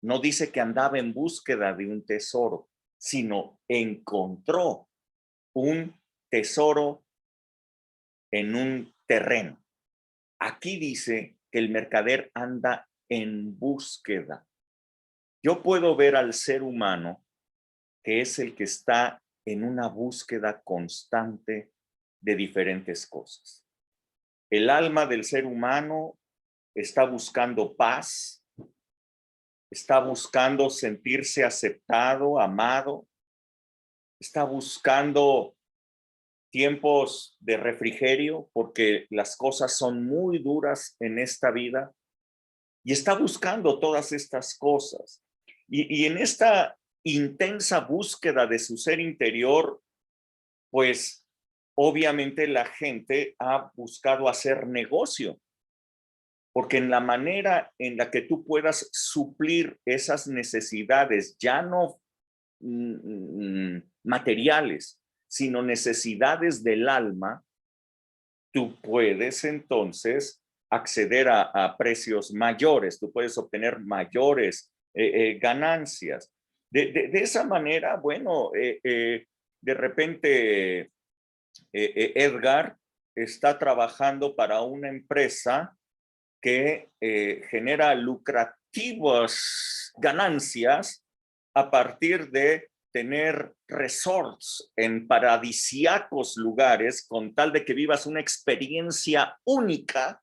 No dice que andaba en búsqueda de un tesoro, sino encontró un tesoro en un terreno. Aquí dice que el mercader anda en búsqueda. Yo puedo ver al ser humano que es el que está en una búsqueda constante de diferentes cosas. El alma del ser humano está buscando paz, está buscando sentirse aceptado, amado, está buscando tiempos de refrigerio porque las cosas son muy duras en esta vida y está buscando todas estas cosas. Y en esta intensa búsqueda de su ser interior, pues obviamente la gente ha buscado hacer negocio porque en la manera en la que tú puedas suplir esas necesidades, ya no materiales, sino necesidades del alma, tú puedes entonces acceder a precios mayores, tú puedes obtener mayores ganancias. De esa manera, bueno, de repente Edgar está trabajando para una empresa que genera lucrativas ganancias a partir de tener resorts en paradisíacos lugares con tal de que vivas una experiencia única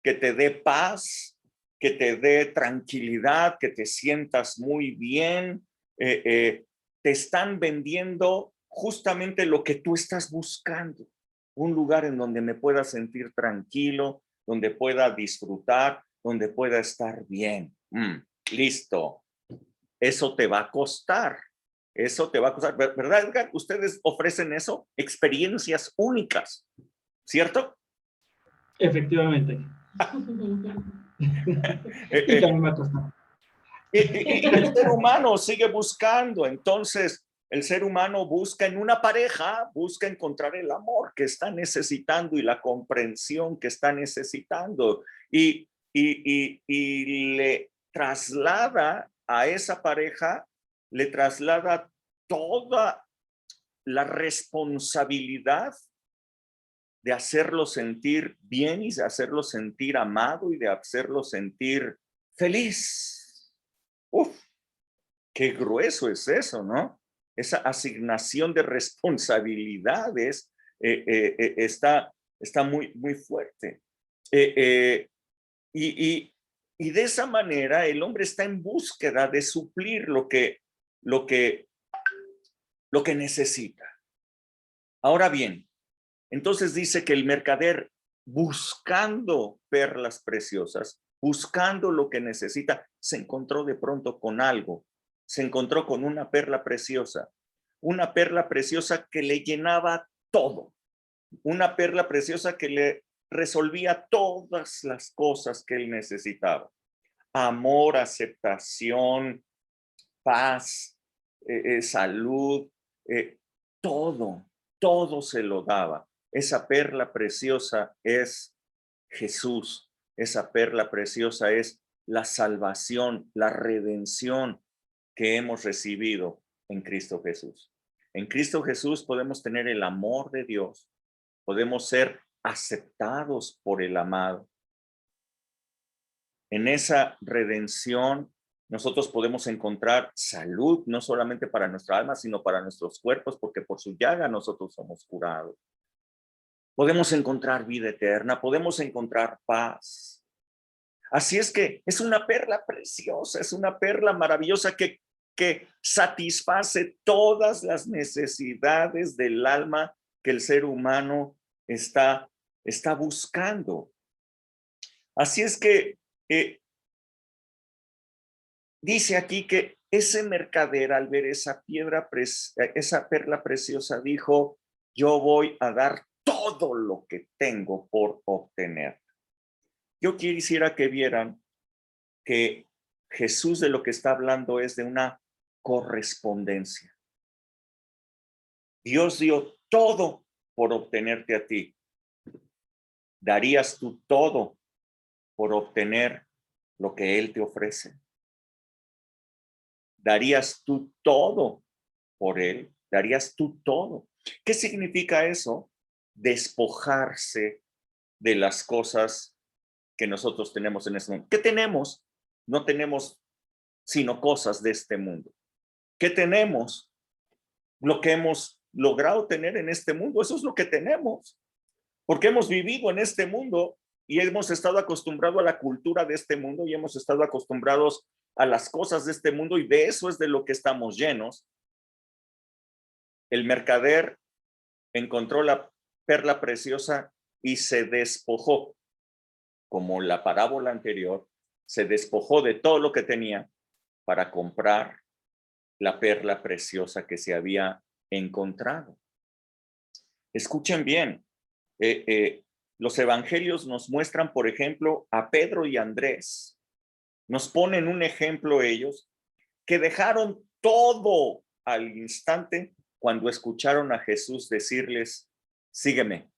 que te dé paz, que te dé tranquilidad, que te sientas muy bien. Te están vendiendo justamente lo que tú estás buscando. Un lugar en donde me pueda sentir tranquilo, donde pueda disfrutar, donde pueda estar bien. Listo. Eso te va a costar. Eso te va a costar. ¿Verdad, Edgar? Ustedes ofrecen eso, experiencias únicas, ¿cierto? Efectivamente. Y también me ha costado. Y el ser humano sigue buscando. Entonces, el ser humano busca en una pareja, busca encontrar el amor que está necesitando y la comprensión que está necesitando. Y le traslada a esa pareja, le traslada toda la responsabilidad de hacerlo sentir bien y de hacerlo sentir amado y de hacerlo sentir feliz. Uf, qué grueso es eso, ¿no? Esa asignación de responsabilidades está muy, muy fuerte. Y de esa manera el hombre está en búsqueda de suplir lo que necesita. Ahora bien, entonces dice que el mercader, buscando perlas preciosas, buscando lo que necesita, se encontró de pronto con algo. Se encontró con una perla preciosa que le llenaba todo, una perla preciosa que le resolvía todas las cosas que él necesitaba. Amor, aceptación, paz, salud, todo se lo daba. Esa perla preciosa es Jesús. Esa perla preciosa es la salvación, la redención que hemos recibido en Cristo Jesús. En Cristo Jesús podemos tener el amor de Dios, podemos ser aceptados por el amado. En esa redención nosotros podemos encontrar salud, no solamente para nuestra alma, sino para nuestros cuerpos, porque por su llaga nosotros somos curados. Podemos encontrar vida eterna, podemos encontrar paz. Así es que es una perla preciosa, es una perla maravillosa que satisface todas las necesidades del alma que el ser humano está buscando. Así es que dice aquí que ese mercader, al ver esa perla preciosa, dijo: yo voy a dar todo lo que tengo por obtener. Yo quisiera que vieran que Jesús de lo que está hablando es de una correspondencia. Dios dio todo por obtenerte a ti. ¿Darías tú todo por obtener lo que Él te ofrece? ¿Darías tú todo por Él? ¿Darías tú todo? ¿Qué significa eso? Despojarse de las cosas que nosotros tenemos en este mundo. ¿Qué tenemos? No tenemos sino cosas de este mundo. ¿Qué tenemos? Lo que hemos logrado tener en este mundo, eso es lo que tenemos. Porque hemos vivido en este mundo y hemos estado acostumbrados a la cultura de este mundo y hemos estado acostumbrados a las cosas de este mundo, y de eso es de lo que estamos llenos. El mercader encontró la perla preciosa y se despojó, como la parábola anterior, se despojó de todo lo que tenía para comprar la perla preciosa que se había encontrado. Escuchen bien, los evangelios nos muestran, por ejemplo, a Pedro y Andrés. Nos ponen un ejemplo ellos, que dejaron todo al instante cuando escucharon a Jesús decirles, sígueme.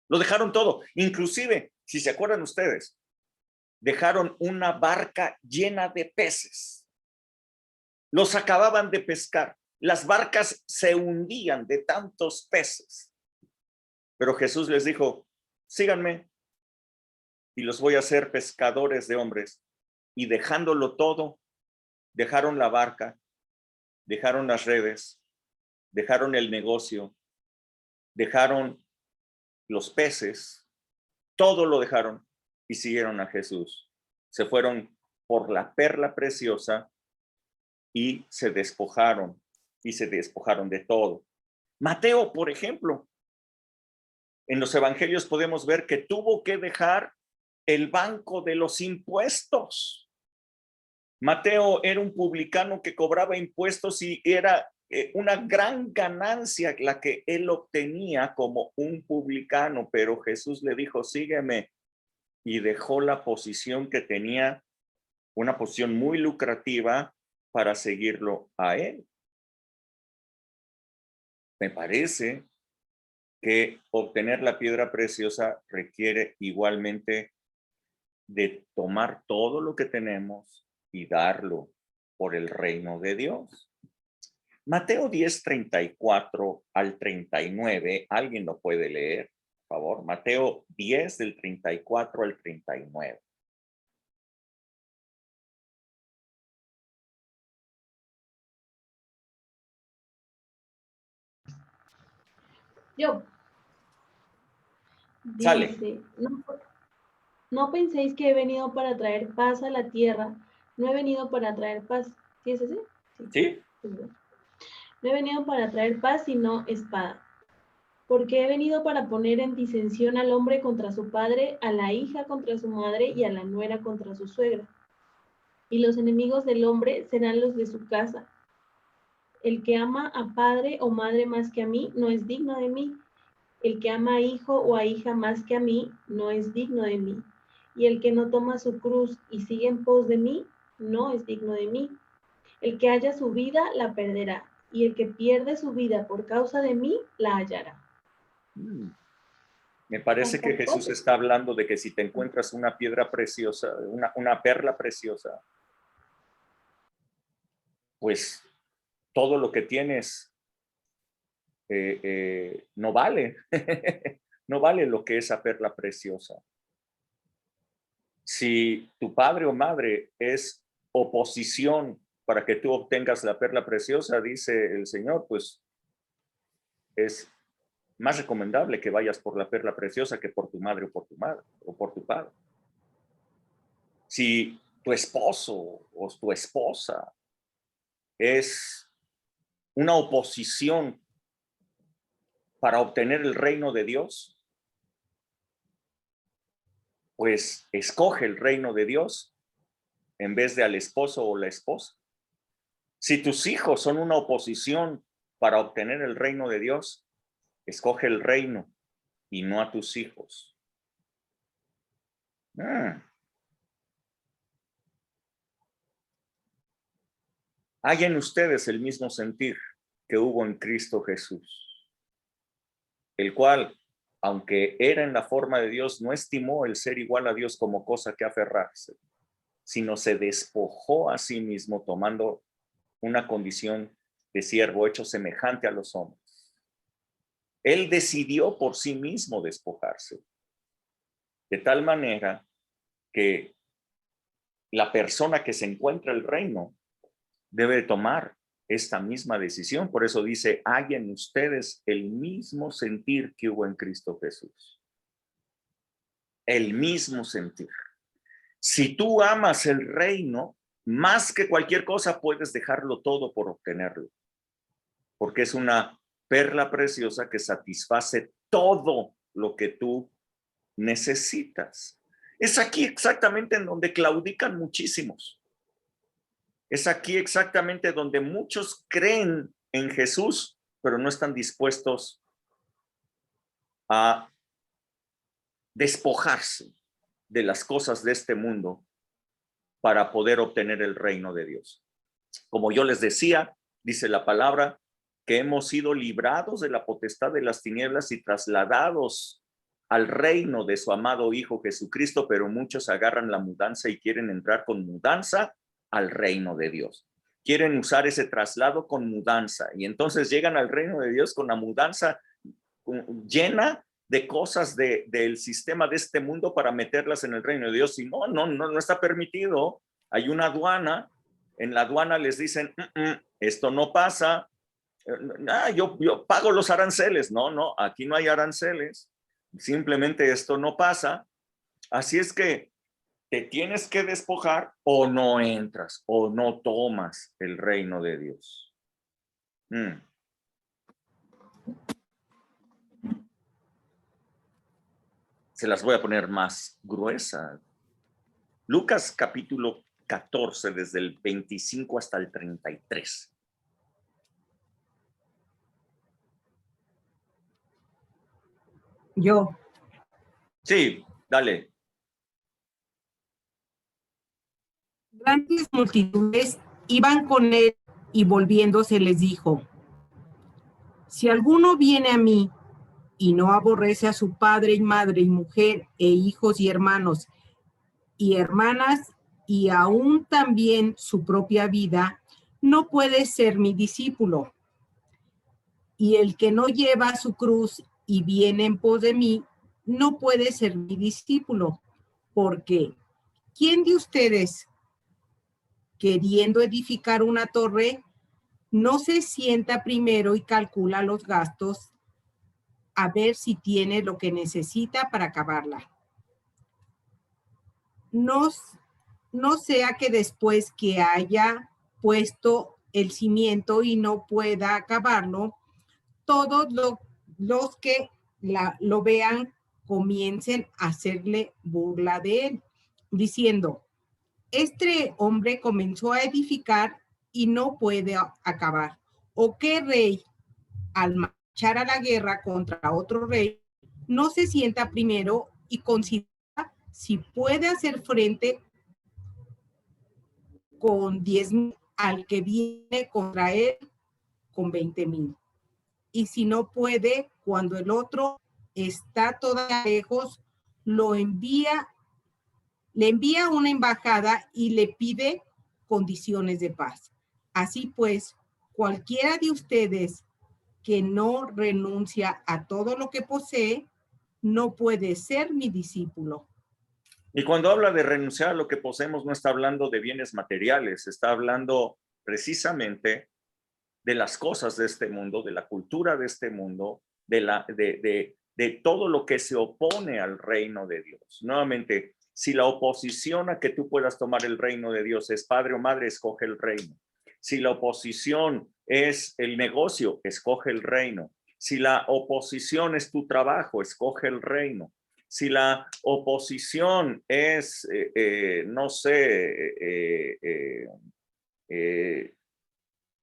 Lo dejaron todo. Inclusive, si se acuerdan ustedes, dejaron una barca llena de peces. Los acababan de pescar. Las barcas se hundían de tantos peces. Pero Jesús les dijo, síganme y los voy a hacer pescadores de hombres. Y dejándolo todo, dejaron la barca, dejaron las redes, dejaron el negocio, dejaron los peces, todo lo dejaron y siguieron a Jesús. Se fueron por la perla preciosa y se despojaron de todo. Mateo, por ejemplo, en los evangelios podemos ver que tuvo que dejar el banco de los impuestos. Mateo era un publicano que cobraba impuestos y era una gran ganancia la que él obtenía como un publicano, pero Jesús le dijo, sígueme, y dejó la posición que tenía, una posición muy lucrativa, para seguirlo a él. Me parece que obtener la piedra preciosa requiere igualmente de tomar todo lo que tenemos y darlo por el reino de Dios. Mateo 10, 34 al 39, ¿alguien lo puede leer, por favor? Mateo 10, del 34 al 39. Yo. Sale. Dice, no penséis que he venido para traer paz a la tierra. No he venido para traer paz. ¿Sí es así? Sí. No he venido para traer paz, sino espada. Porque he venido para poner en disensión al hombre contra su padre, a la hija contra su madre y a la nuera contra su suegra. Y los enemigos del hombre serán los de su casa. El que ama a padre o madre más que a mí, no es digno de mí. El que ama a hijo o a hija más que a mí, no es digno de mí. Y el que no toma su cruz y sigue en pos de mí, no es digno de mí. El que haya su vida, la perderá. Y el que pierde su vida por causa de mí, la hallará. Me parece que Jesús está hablando de que si te encuentras una piedra preciosa, una perla preciosa, pues todo lo que tienes no vale. No vale lo que esa perla preciosa. Si tu padre o madre es oposición para que tú obtengas la perla preciosa, dice el Señor, pues es más recomendable que vayas por la perla preciosa que por tu madre o por tu padre. Si tu esposo o tu esposa es una oposición para obtener el reino de Dios, pues escoge el reino de Dios en vez de al esposo o la esposa. Si tus hijos son una oposición para obtener el reino de Dios, escoge el reino y no a tus hijos. Hay en ustedes el mismo sentir que hubo en Cristo Jesús, el cual, aunque era en la forma de Dios, no estimó el ser igual a Dios como cosa que aferrarse, sino se despojó a sí mismo tomando una condición de siervo hecho semejante a los hombres. Él decidió por sí mismo despojarse, de tal manera que la persona que se encuentra en el reino debe tomar esta misma decisión. Por eso dice, hay en ustedes el mismo sentir que hubo en Cristo Jesús. El mismo sentir. Si tú amas el reino, más que cualquier cosa puedes dejarlo todo por obtenerlo. Porque es una perla preciosa que satisface todo lo que tú necesitas. Es aquí exactamente en donde claudican muchísimos. Es aquí exactamente donde muchos creen en Jesús, pero no están dispuestos a despojarse de las cosas de este mundo para poder obtener el reino de Dios. Como yo les decía, dice la palabra, que hemos sido librados de la potestad de las tinieblas y trasladados al reino de su amado Hijo Jesucristo, pero muchos agarran la mudanza y quieren entrar con mudanza al reino de Dios. Quieren usar ese traslado con mudanza y entonces llegan al reino de Dios con la mudanza llena de cosas del sistema de este mundo para meterlas en el reino de Dios. Y no está permitido. Hay una aduana. En la aduana les dicen, esto no pasa. Yo pago los aranceles. No, aquí no hay aranceles. Simplemente esto no pasa. Así es que te tienes que despojar o no entras o no tomas el reino de Dios. Se las voy a poner más gruesas. Lucas capítulo 14, desde el 25 hasta el 33. Yo. Sí, dale. Grandes multitudes iban con él y volviéndose les dijo: si alguno viene a mí y no aborrece a su padre y madre y mujer e hijos y hermanos y hermanas y aún también su propia vida, no puede ser mi discípulo. Y el que no lleva su cruz y viene en pos de mí, no puede ser mi discípulo. Porque ¿quién de ustedes, queriendo edificar una torre, no se sienta primero y calcula los gastos a ver si tiene lo que necesita para acabarla? No sea que después que haya puesto el cimiento y no pueda acabarlo, todos los que lo vean comiencen a hacerle burla de él, diciendo: este hombre comenzó a edificar y no puede acabar. ¿O qué rey, al marchar a la guerra contra otro rey, no se sienta primero y considera si puede hacer frente con 10,000 al que viene contra él con 20,000? Y si no puede, cuando el otro está todavía lejos, le envía una embajada y le pide condiciones de paz. Así pues, cualquiera de ustedes que no renuncia a todo lo que posee, no puede ser mi discípulo. Y cuando habla de renunciar a lo que poseemos, no está hablando de bienes materiales, está hablando precisamente de las cosas de este mundo, de la cultura de este mundo, de todo lo que se opone al reino de Dios. Nuevamente, si la oposición a que tú puedas tomar el reino de Dios es padre o madre, escoge el reino. Si la oposición es el negocio, escoge el reino. Si la oposición es tu trabajo, escoge el reino. Si la oposición es,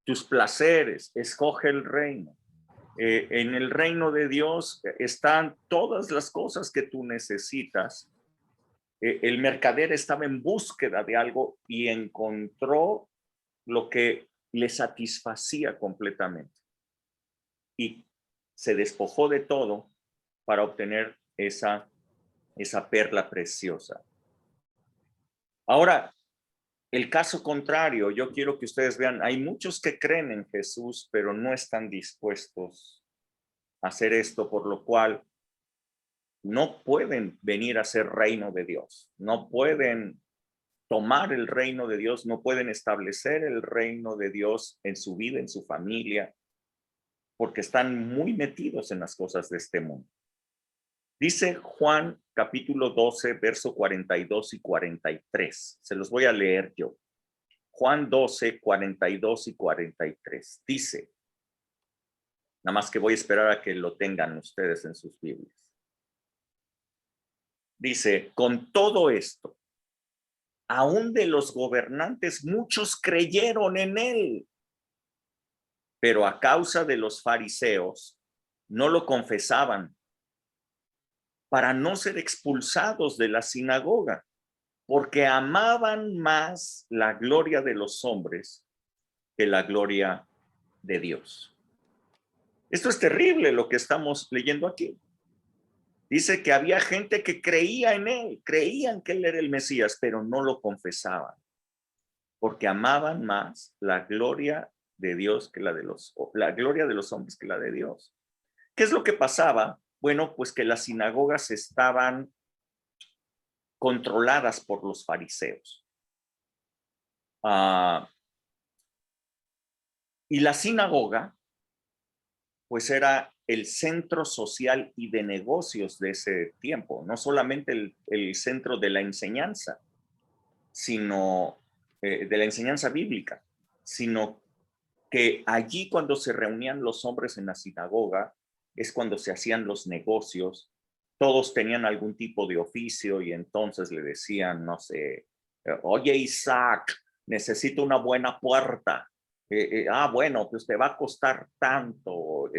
tus placeres, escoge el reino. En el reino de Dios están todas las cosas que tú necesitas. El mercader estaba en búsqueda de algo y encontró lo que le satisfacía completamente. Y se despojó de todo para obtener esa perla preciosa. Ahora, el caso contrario, yo quiero que ustedes vean, hay muchos que creen en Jesús, pero no están dispuestos a hacer esto, por lo cual no pueden venir a ser reino de Dios, no pueden tomar el reino de Dios, no pueden establecer el reino de Dios en su vida, en su familia, porque están muy metidos en las cosas de este mundo. Dice Juan capítulo 12, verso 42 y 43. Se los voy a leer yo. Juan 12, 42 y 43. Dice, nada más que voy a esperar a que lo tengan ustedes en sus Biblias. Dice, con todo esto, aún de los gobernantes muchos creyeron en él, pero a causa de los fariseos no lo confesaban, para no ser expulsados de la sinagoga, porque amaban más la gloria de los hombres que la gloria de Dios. Esto es terrible lo que estamos leyendo aquí. Dice que había gente que creía en él, creían que él era el Mesías, pero no lo confesaban, porque amaban más la gloria de Dios que la gloria de los hombres que la de Dios. ¿Qué es lo que pasaba? Bueno, pues que las sinagogas estaban controladas por los fariseos. Y la sinagoga, pues era el centro social y de negocios de ese tiempo, no solamente el centro de la enseñanza, sino de la enseñanza bíblica, sino que allí cuando se reunían los hombres en la sinagoga es cuando se hacían los negocios. Todos tenían algún tipo de oficio y entonces le decían, no sé, oye Isaac, necesito una buena puerta. Bueno, pues te va a costar tanto,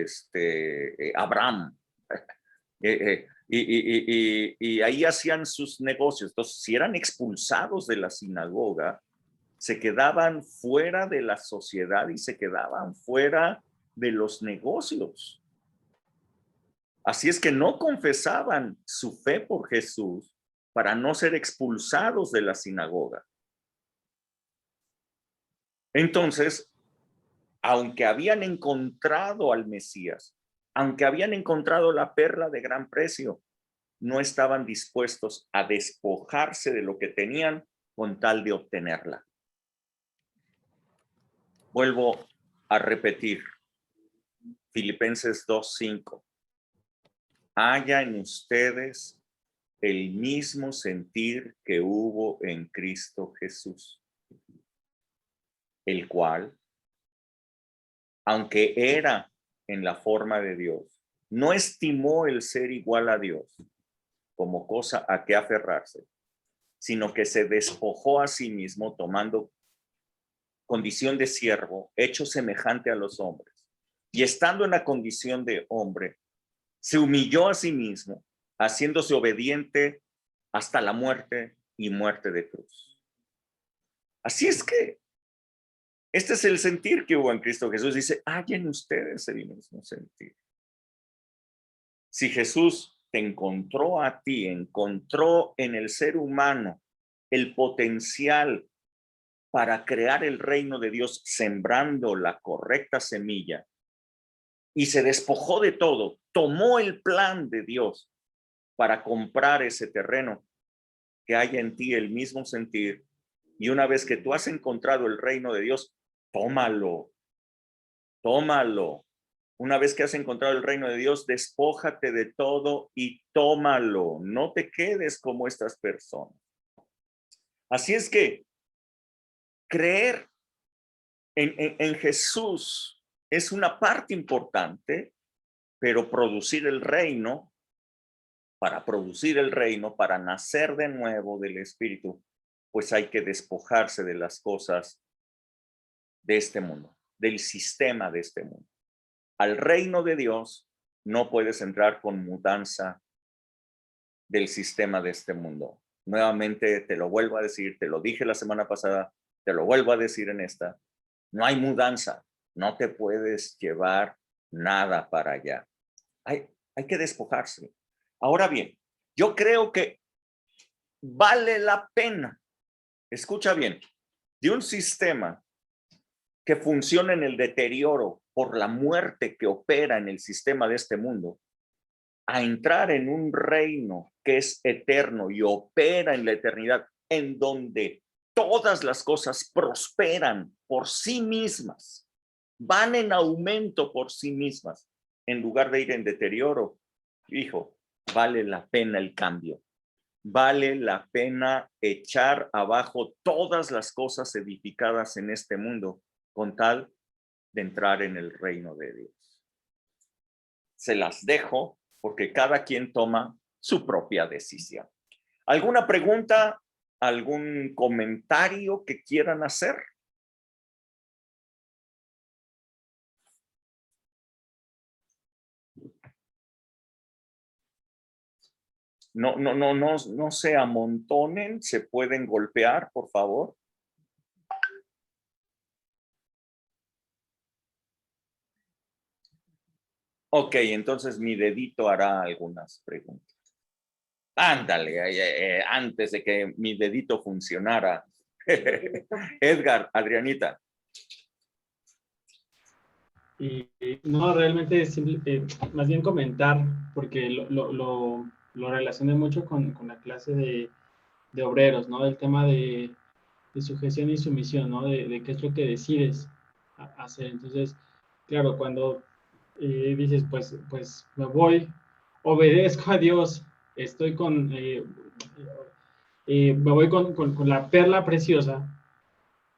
Abraham. Y ahí hacían sus negocios. Entonces, si eran expulsados de la sinagoga, se quedaban fuera de la sociedad y se quedaban fuera de los negocios. Así es que no confesaban su fe por Jesús para no ser expulsados de la sinagoga. Entonces, aunque habían encontrado al Mesías, aunque habían encontrado la perla de gran precio, no estaban dispuestos a despojarse de lo que tenían con tal de obtenerla. Vuelvo a repetir, Filipenses 2:5. Haya en ustedes el mismo sentir que hubo en Cristo Jesús, el cual, aunque era en la forma de Dios, no estimó el ser igual a Dios como cosa a que aferrarse, sino que se despojó a sí mismo tomando condición de siervo, hecho semejante a los hombres. Y estando en la condición de hombre, se humilló a sí mismo, haciéndose obediente hasta la muerte y muerte de cruz. Así es que este es el sentir que hubo en Cristo Jesús. Dice, hallen ustedes el mismo sentir. Si Jesús te encontró a ti, encontró en el ser humano el potencial para crear el reino de Dios, sembrando la correcta semilla, y se despojó de todo, tomó el plan de Dios para comprar ese terreno, que haya en ti el mismo sentir. Y una vez que tú has encontrado el reino de Dios, tómalo, tómalo. Una vez que has encontrado el reino de Dios, despójate de todo y tómalo. No te quedes como estas personas. Así es que creer en Jesús es una parte importante, pero producir el reino, para nacer de nuevo del Espíritu, pues hay que despojarse de las cosas de este mundo, del sistema de este mundo. Al reino de Dios no puedes entrar con mudanza del sistema de este mundo. Nuevamente te lo vuelvo a decir, te lo dije la semana pasada, te lo vuelvo a decir en esta. No hay mudanza, no te puedes llevar nada para allá. Hay que despojarse. Ahora bien, yo creo que vale la pena, escucha bien, de un sistema que funciona en el deterioro por la muerte que opera en el sistema de este mundo, a entrar en un reino que es eterno y opera en la eternidad, en donde todas las cosas prosperan por sí mismas, van en aumento por sí mismas, en lugar de ir en deterioro. Hijo, vale la pena el cambio. Vale la pena echar abajo todas las cosas edificadas en este mundo con tal de entrar en el reino de Dios. Se las dejo porque cada quien toma su propia decisión. ¿Alguna pregunta? ¿Algún comentario que quieran hacer? no se amontonen, se pueden golpear, por favor. Ok, entonces mi dedito hará algunas preguntas. Ándale, antes de que mi dedito funcionara. Edgar, Adrianita. Y no, realmente es más bien comentar, porque lo relacioné mucho con la clase de obreros, ¿no? El tema de sujeción y sumisión, ¿no? De qué es lo que decides hacer. Entonces, claro, cuando dices, pues me voy, obedezco a Dios, estoy me voy con la perla preciosa,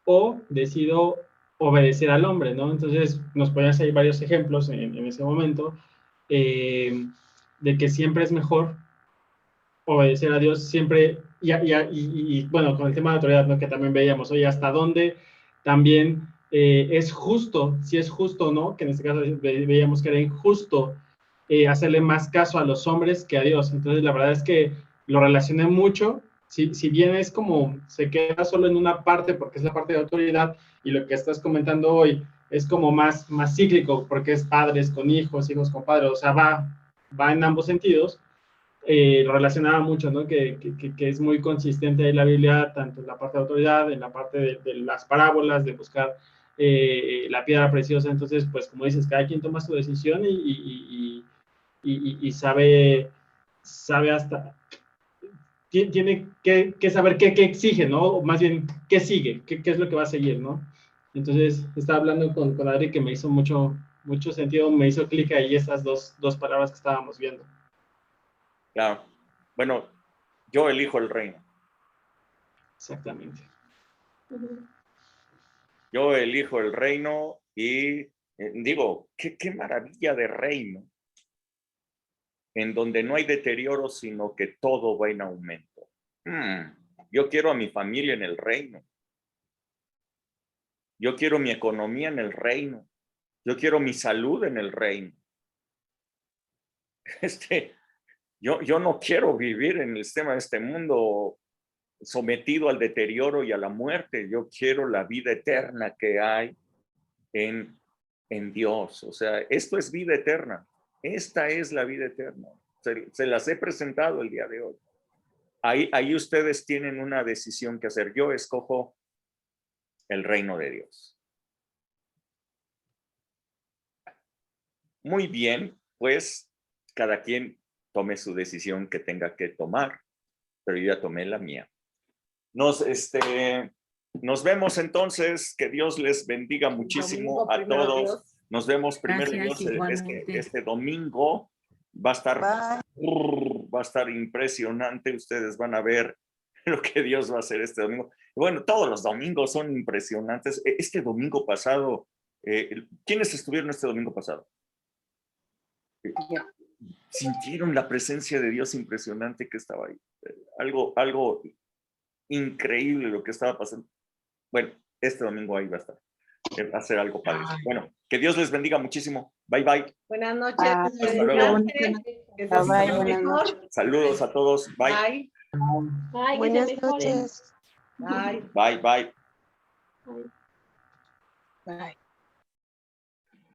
o decido obedecer al hombre, ¿no? Entonces, nos podían salir varios ejemplos en ese momento de que siempre es mejor obedecer a Dios, siempre, y bueno, con el tema de autoridad, ¿no? Que también veíamos, oye, hasta dónde también es justo, si es justo o no, que en este caso veíamos que era injusto hacerle más caso a los hombres que a Dios. Entonces, la verdad es que lo relacioné mucho. Si bien es como se queda solo en una parte, porque es la parte de autoridad, y lo que estás comentando hoy es como más cíclico, porque es padres con hijos, hijos con padres, o sea, va en ambos sentidos. Lo relacionaba mucho, ¿no? Que es muy consistente en la Biblia, tanto en la parte de autoridad, en la parte de las parábolas, de buscar la piedra preciosa. Entonces, pues como dices, cada quien toma su decisión y sabe hasta, tiene que saber qué exige, ¿no? O más bien, qué sigue, qué es lo que va a seguir, ¿no? Entonces, estaba hablando con Adri, que me hizo mucho sentido, me hizo clic ahí esas dos palabras que estábamos viendo. Claro. Bueno, yo elijo el reino. Exactamente. Yo elijo el reino y digo, qué maravilla de reino, en donde no hay deterioro, sino que todo va en aumento. Yo quiero a mi familia en el reino. Yo quiero mi economía en el reino. Yo quiero mi salud en el reino. Yo no quiero vivir en el sistema de este mundo sometido al deterioro y a la muerte. Yo quiero la vida eterna que hay en Dios. O sea, esto es vida eterna. Esta es la vida eterna. Se las he presentado el día de hoy. Ahí ustedes tienen una decisión que hacer. Yo escojo el reino de Dios. Muy bien, pues cada quien tome su decisión que tenga que tomar, pero yo ya tomé la mía. Nos vemos entonces, que Dios les bendiga muchísimo a todos. Nos vemos primero Dios este domingo. Va a estar impresionante. Ustedes van a ver lo que Dios va a hacer este domingo. Bueno, todos los domingos son impresionantes. Este domingo pasado, ¿quiénes estuvieron este domingo pasado? Sintieron la presencia de Dios impresionante que estaba ahí. Algo increíble lo que estaba pasando. Bueno, este domingo ahí va a estar. Va a ser algo padre. Bueno, que Dios les bendiga muchísimo. Bye, bye. Buenas noches. Hasta luego. Bye. Saludos a todos. Bye. Bye. Buenas noches. Bye. Bye, bye. Bye. Bye.